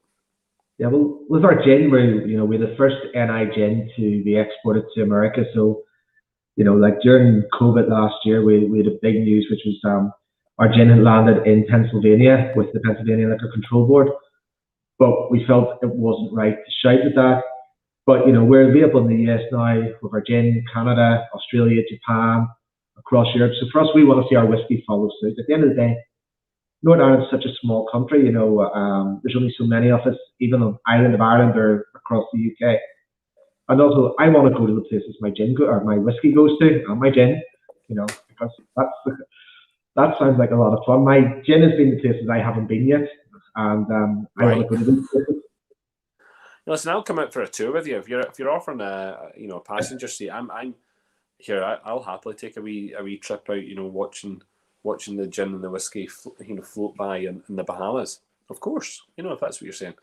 Yeah, well, with our gin, we're the first NI gin to be exported to America. So, like during COVID last year, we had a big news, which was our gin had landed in Pennsylvania with the Pennsylvania Liquor Control Board, but we felt it wasn't right to shout at that. But we're available in the US now with our gin, Canada, Australia, Japan, across Europe. So for us, we want to see our whiskey follow suit. At the end of the day, Northern Ireland is such a small country. There's only so many of us, even on island of Ireland or across the UK. And also, I want to go to the places my whiskey goes to, and my gin, because that sounds like a lot of fun. My gin has been the places I haven't been yet, and I want to go to these places. Listen, I'll come out for a tour with you. If you're offering a passenger seat, I'm here. I'll happily take a wee trip out. Watching the gin and the whiskey, float by in the Bahamas. Of course, if that's what you're saying.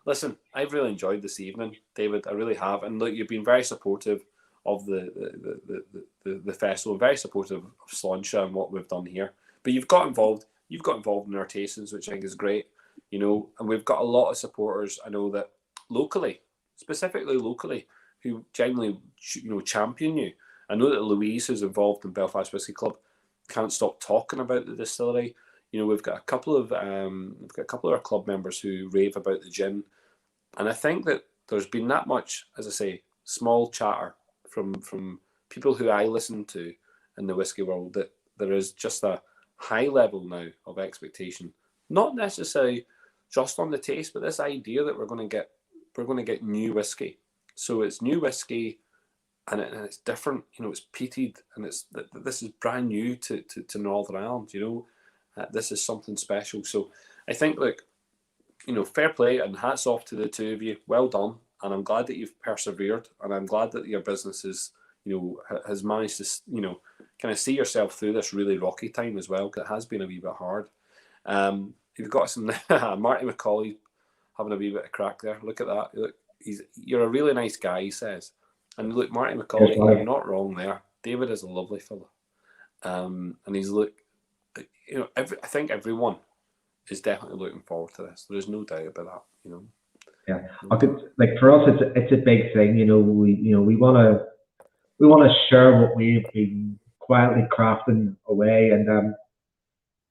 Listen, I've really enjoyed this evening, David. I really have, and look, you've been very supportive of the festival, very supportive of Sláinte and what we've done here. But you've got involved in our tastings, which I think is great. And we've got a lot of supporters. I know that specifically locally, who genuinely champion you. I know that Louise, who's involved in Belfast Whisky Club, can't stop talking about the distillery. We've got a couple of our club members who rave about the gin, and I think that there's been that much, as I say, small chatter from people who I listen to in the whiskey world, that there is just a high level now of expectation, not necessarily just on the taste, but this idea that we're going to get new whiskey. So it's new whiskey and it's different. You know, it's peated, and this is brand new to Northern Ireland. You know, this is something special. So I think, look, you know, fair play and hats off to the two of you. Well done, and I'm glad that you've persevered, and I'm glad that your business is, you know, has managed to, you know, kind of see yourself through this really rocky time as well. Because it has been a wee bit hard. You've got some Marty McCauley having a wee bit of crack there. Look at that. Look, you're a really nice guy, he says. And look, Marty McCauley, you're not wrong there. David is a lovely fella. And he's you know, I think everyone is definitely looking forward to this. There is no doubt about that, you know. Yeah, I could, like, for us, it's a big thing. You know, we want to share what we've been quietly crafting away, and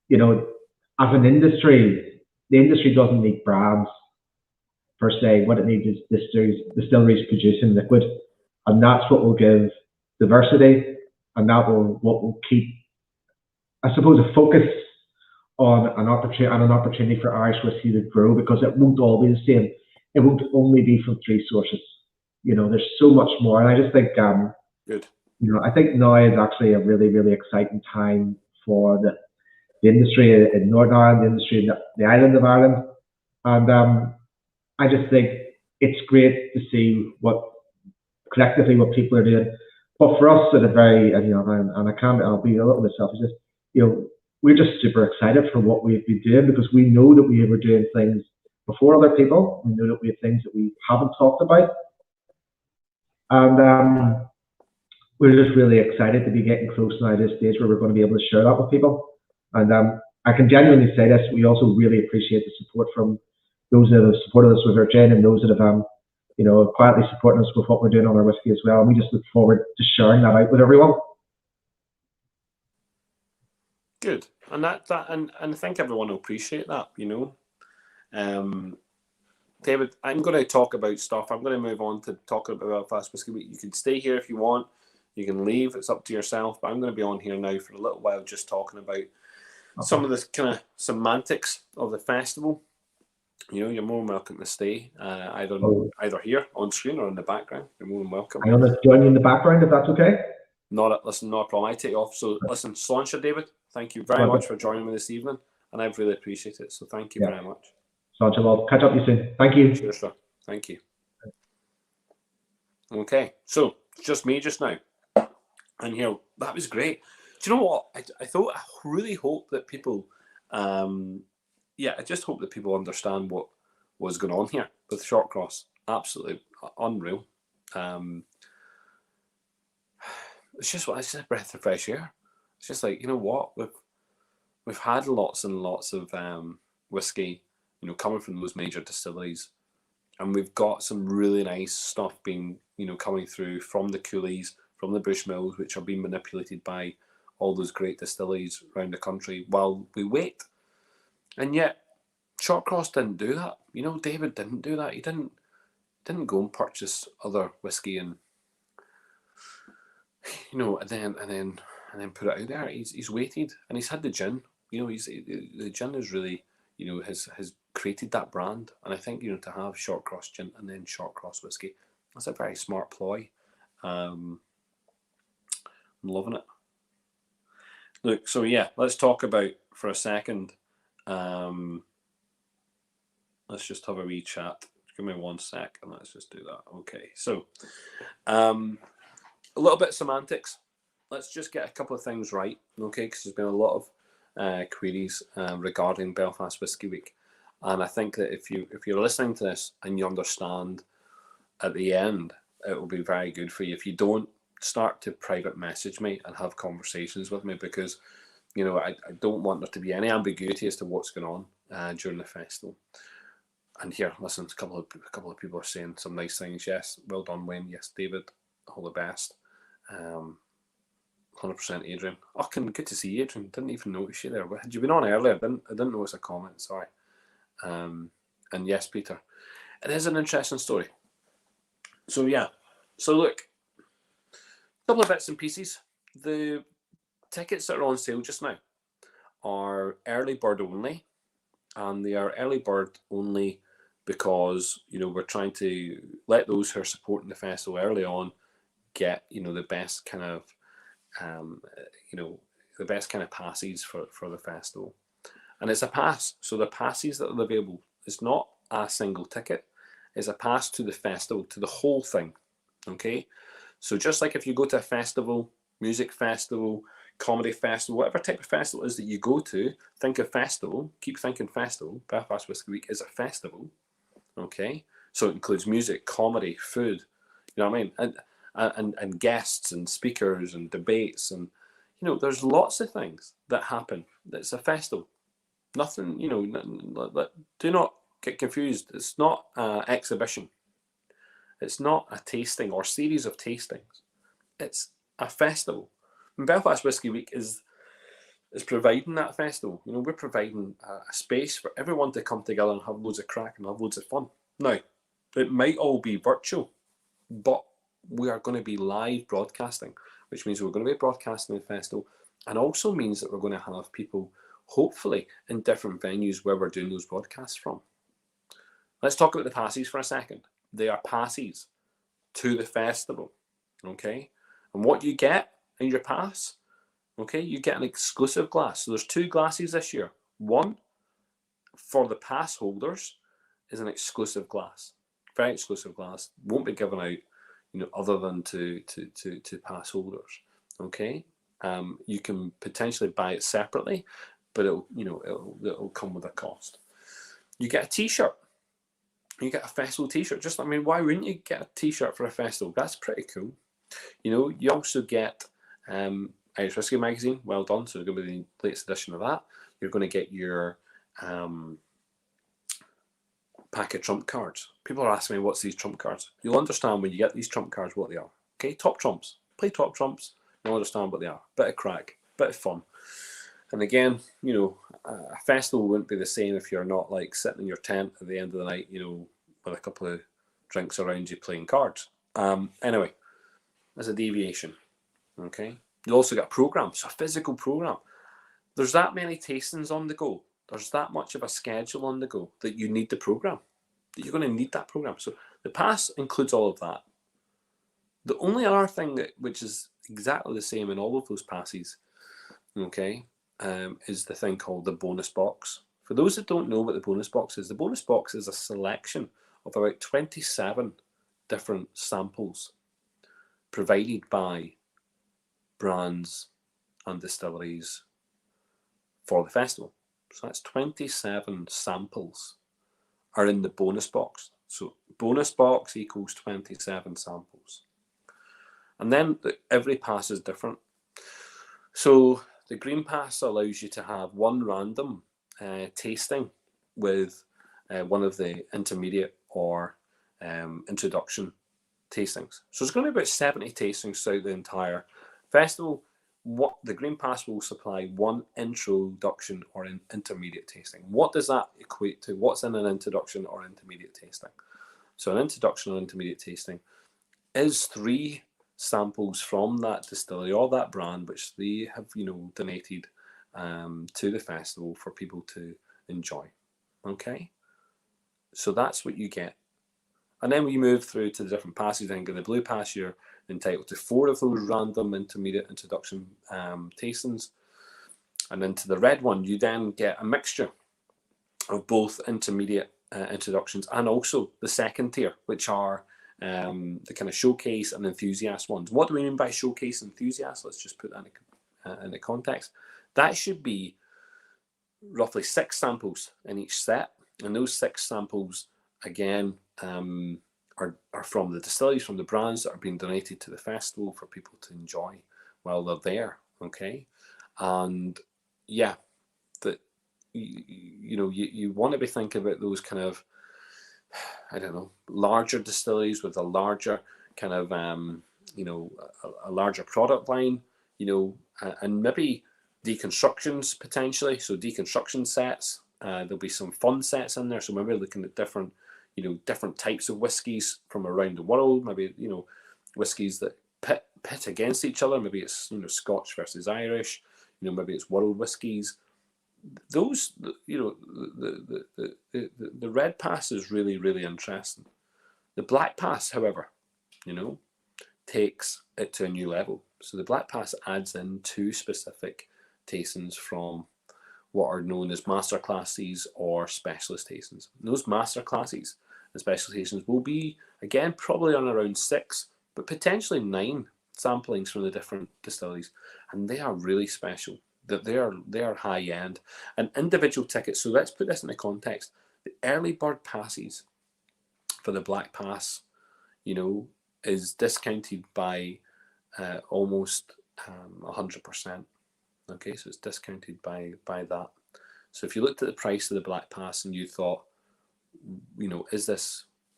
you know, as an industry, the industry doesn't need brands per se. What it needs is distilleries producing liquid, and that's what will give diversity, and what will keep, I suppose, a focus on an opportunity for Irish whiskey to grow, because it won't all be the same. It won't only be from 3 sources. You know, there's so much more, and I just think, good. You know, I think now is actually a really, really exciting time for the industry in Northern Ireland, the industry in the island of Ireland, and I just think it's great to see collectively what people are doing. But for us, at a very, you know, and I'll be a little bit selfish, you know, we're just super excited for what we've been doing, because we know that we were doing things before other people. We know that we have things that we haven't talked about, and we're just really excited to be getting close now to a stage where we're going to be able to share that with people. And I can genuinely say this: we also really appreciate the support from those that have supported us with our gin, and those that have, you know, quietly supporting us with what we're doing on our whiskey as well. And we just look forward to sharing that out with everyone. Good, and and I think everyone will appreciate that, you know. David, I'm going to talk about stuff. I'm going to move on to talking about Belfast Whiskey Week. You can stay here if you want. You can leave. It's up to yourself. But I'm going to be on here now for a little while, just talking about some of the kind of semantics of the festival. You know, you're more than welcome to stay, either here on screen or in the background. You're more than welcome. I'm going to join you in the background if that's okay. Not a problem. I take off. So listen, Sláinte, David, thank you very much for joining me this evening, and I've really appreciated it. So thank you very much. Sláinte, well, catch up with you soon. Thank you. Sure, sir. Thank you. Okay, so it's just me just now, and here that was great. Do you know what? I really hope that people, I just hope that people understand what was going on here with Shortcross. Absolutely unreal. It's just a breath of fresh air. It's just like, you know what, we've had lots and lots of whiskey, you know, coming from those major distilleries, and we've got some really nice stuff being, you know, coming through from the coolies, from the Bushmills, which are being manipulated by all those great distilleries around the country while we wait. And yet, Shortcross didn't do that. You know, David didn't do that. He didn't go and purchase other whiskey and, you know, and then put it out there. He's waited, and he's had the gin. You know, the gin is really, you know, has created that brand. And I think, you know, to have Shortcross gin and then Shortcross whiskey, that's a very smart ploy. I'm loving it. Look, so yeah, let's talk about for a second. Let's just have a wee chat. Give me 1 sec, and let's just do that. Okay, so a little bit of semantics. Let's just get a couple of things right, okay? Because there's been a lot of queries regarding Belfast Whiskey Week, and I think that if you're listening to this and you understand at the end, it will be very good for you. If you don't, start to private message me and have conversations with me, because, you know, I don't want there to be any ambiguity as to what's going on during the festival. And here, listen, a couple of people are saying some nice things. Yes, well done, Wayne. Yes, David, all the best. 100% Adrian. Oh, good to see you, Adrian. Didn't even notice you there. Had you been on earlier? I didn't notice a comment. Sorry. And yes, Peter, it is an interesting story. So yeah. So look, a couple of bits and pieces. The tickets that are on sale just now are early bird only, and they are early bird only because, you know, we're trying to let those who are supporting the festival early on get, the best kind of, the best kind of passes for the festival. And it's a pass. So the passes that are available, it's not a single ticket. It's a pass to the festival, to the whole thing. Okay? So just like if you go to a festival, music festival, comedy festival, whatever type of festival it is that you go to, think of festival, keep thinking festival. Belfast Whisky Week is a festival. Okay? So it includes music, comedy, food, you know what I mean? And guests and speakers and debates, and there's lots of things that happen. It's a festival. Nothing, do not get confused. It's not an exhibition. It's not a tasting or series of tastings. It's a festival. And Belfast Whisky Week is providing that festival. We're providing a space for everyone to come together and have loads of crack and have loads of fun. Now, it might all be virtual, but we are going to be live broadcasting, which means we're going to be broadcasting the festival, and also means that we're going to have people, hopefully, in different venues where we're doing those broadcasts from. Let's talk about the passes for a second. They are passes to the festival, okay? And what you get in your pass, okay, you get an exclusive glass. So there's 2 glasses this year. One, for the pass holders, is an exclusive glass. Very exclusive glass. Won't be given out, other than to pass holders, okay? You can potentially buy it separately, but it'll come with a cost. You get a t-shirt. You get a festival t-shirt. Why wouldn't you get a t-shirt for a festival? That's pretty cool. You also get Irish Whiskey Magazine. Well done. So it's going to be the latest edition of that. You're going to get your pack of trump cards. People are asking me, what's these trump cards? You'll understand when you get these trump cards what they are. Okay, top trumps. Play top trumps. You'll understand what they are. Bit of crack, bit of fun. And again, a festival wouldn't be the same if you're not like sitting in your tent at the end of the night, with a couple of drinks around you playing cards. Anyway, there's a deviation. Okay. You also got a program, so a physical program. There's that many tastings on the go. There's that much of a schedule on the go that you need the program. That you're going to need that program. So the pass includes all of that. The only other thing which is exactly the same in all of those passes, okay, is the thing called the bonus box. For those that don't know what the bonus box is a selection of about 27 different samples provided by brands and distilleries for the festival. So that's 27 samples are in the bonus box. So bonus box equals 27 samples. And then every pass is different. So the green pass allows you to have one random tasting with one of the intermediate or introduction tastings. So it's going to be about 70 tastings throughout the entire festival. What the green pass will supply one introduction or an intermediate tasting. What does that equate to? What's in an introduction or intermediate tasting? So an introduction or intermediate tasting is 3 samples from that distillery or that brand which they have donated to the festival for people to enjoy. Okay, so that's what you get. And then we move through to the different passes. Then in the blue pass, you're entitled to 4 of those random intermediate introduction tastings. And into the red one, you then get a mixture of both intermediate introductions and also the second tier, which are the kind of showcase and enthusiast ones. What do we mean by showcase and enthusiast? Let's just put that in the context. That should be roughly 6 samples in each set. And those 6 samples, again, are from the distilleries, from the brands that are being donated to the festival for people to enjoy while they're there. Okay, and yeah, that you want to be thinking about those kind of, I don't know, larger distilleries with a larger kind of a larger product line, and maybe deconstructions potentially. So deconstruction sets. There'll be some fun sets in there. So maybe looking at different types of whiskies from around the world. Maybe whiskies that pit against each other. Maybe it's Scotch versus Irish. Maybe it's world whiskies. Those the red pass is really, really interesting. The black pass, however, takes it to a new level. So the Black Pass adds in 2 specific tastings from what are known as master classes or specialist tastings. Those master classes and specialist tastings will be, again, probably on around 6, but potentially 9 samplings from the different distilleries, and they are really special. That they are high end and individual tickets. So let's put this into context. The early bird passes for the Black Pass, is discounted by almost 100%. Okay, so it's discounted by that. So if you looked at the price of the Black Pass and you thought, is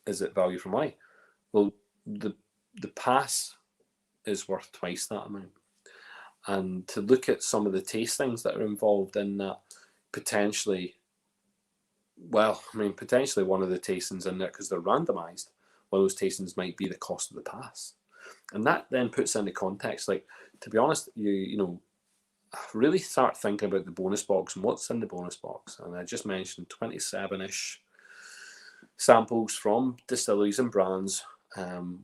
it value for money? Well, the pass is worth twice that amount. And to look at some of the tastings that are involved in that, potentially one of the tastings in there, because they're randomized, one of those tastings might be the cost of the pass. And that then puts into context, like, to be honest, you really start thinking about the bonus box and what's in the bonus box. And I just mentioned 27-ish samples from distilleries and brands,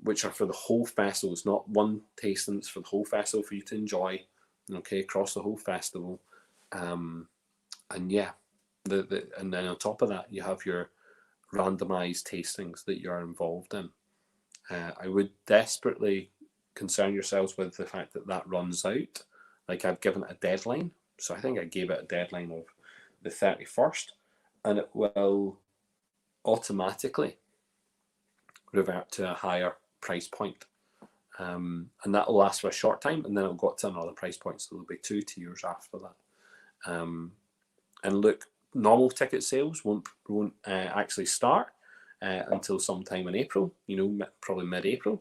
which are for the whole festival. It's not one tasting, it's for the whole festival for you to enjoy, okay, across the whole festival. And yeah, and then on top of that, you have your randomized tastings that you are involved in. I would desperately concern yourselves with the fact that runs out. Like, I've given it a deadline. So I think I gave it a deadline of the 31st, and it will automatically revert to a higher price point. And that will last for a short time, and then it'll go up to another price point. So there'll be 2 tiers after that. And look, normal ticket sales won't actually start until sometime in April, probably mid-April.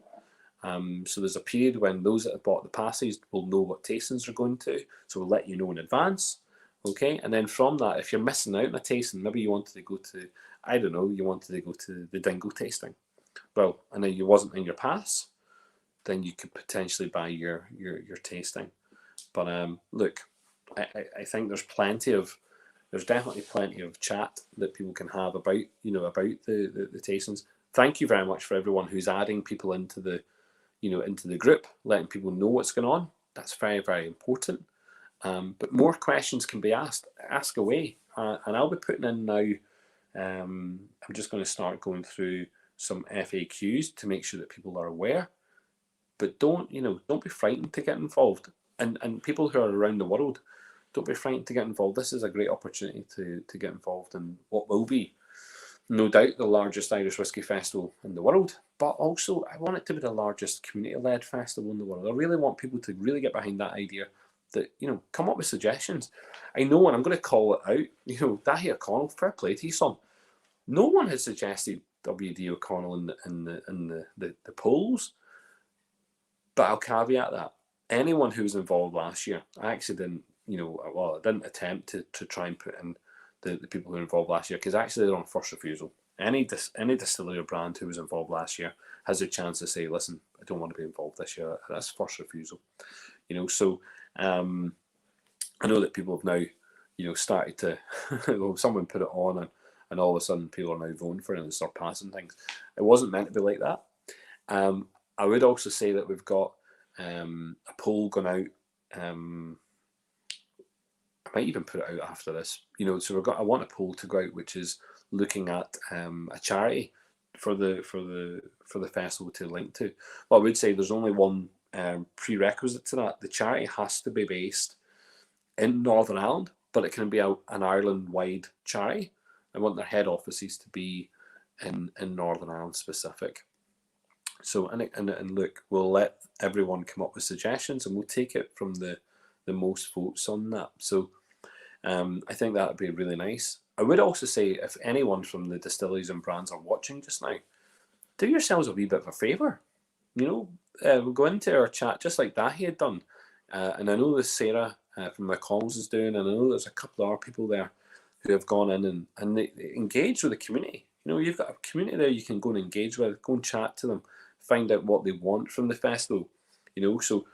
So there's a period when those that have bought the passes will know what tastings are going to. So we'll let you know in advance. Okay, and then from that, if you're missing out on a tasting, maybe you wanted to go to, you wanted to go to the Dingle tasting. Well, and then you wasn't in your pass, then you could potentially buy your tasting. But look, I think there's definitely plenty of chat that people can have about the tastings. Thank you very much for everyone who's adding people into the group, letting people know what's going on. That's very, very important. But more questions can be asked. Ask away, and I'll be putting in now. I'm just going to start going through some FAQs to make sure that people are aware. But don't be frightened to get involved. And people who are around the world, don't be frightened to get involved. This is a great opportunity to get involved in what will be, no doubt, the largest Irish Whiskey Festival in the world. But also, I want it to be the largest community-led festival in the world. I really want people to really get behind that idea. That, come up with suggestions. I know, and I'm going to call it out. Dahi O'Connell, fair play to you, son. No one has suggested W.D. O'Connell in the polls, but I'll caveat that. Anyone who was involved last year, I actually didn't, I didn't attempt to try and put in the people who were involved last year, because actually they're on first refusal. Any distillery or brand who was involved last year has a chance to say, listen, I don't want to be involved this year. That's first refusal. So I know that people have now, started to, well, someone put it on and all of a sudden people are now voting for it and start passing things. It wasn't meant to be like that. I would also say that we've got a poll going out. I might even put it out after this. So I want a poll to go out, which is looking at a charity for the festival to link to. Well, I would say there's only one prerequisite to that. The charity has to be based in Northern Ireland, but it can be an Ireland-wide charity. I want their head offices to be in Northern Ireland specific. So and look, we'll let everyone come up with suggestions, and we'll take it from the most votes on that. So I think that would be really nice. I would also say, if anyone from the distilleries and brands are watching just now, do yourselves a wee bit of a favour. We'll go into our chat just like Dahi had done. And I know that Sarah from McCall's is doing, and I know there's a couple of other people there who have gone in and they engage with the community. You've got a community there you can go and engage with, go and chat to them, find out what they want from the festival. So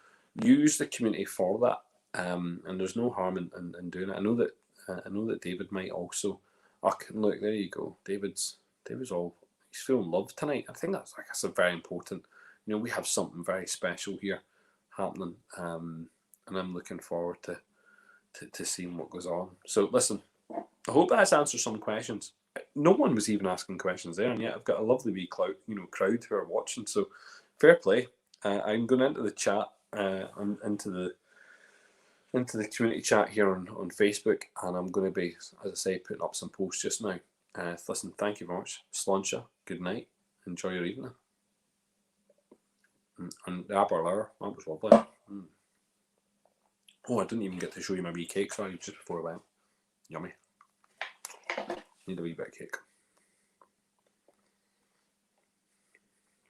use the community for that. And there's no harm in doing it. I know that David might also. Oh, look, there you go. David's he's feeling loved tonight. I think that's very important you know, we have something very special here happening, and I'm looking forward to seeing what goes on. So listen, I hope that's answered some questions. No one was even asking questions there, and yet I've got a lovely wee crowd who are watching. So fair play. I'm going into the chat, into the community chat here on Facebook, and I'm going to be, as I say, putting up some posts just now. Listen, thank you very much. Sláinte, good night. Enjoy your evening. And the apple hour, that was lovely. Oh, I didn't even get to show you my wee cake, sorry, just before I went. Yummy. Need a wee bit of cake.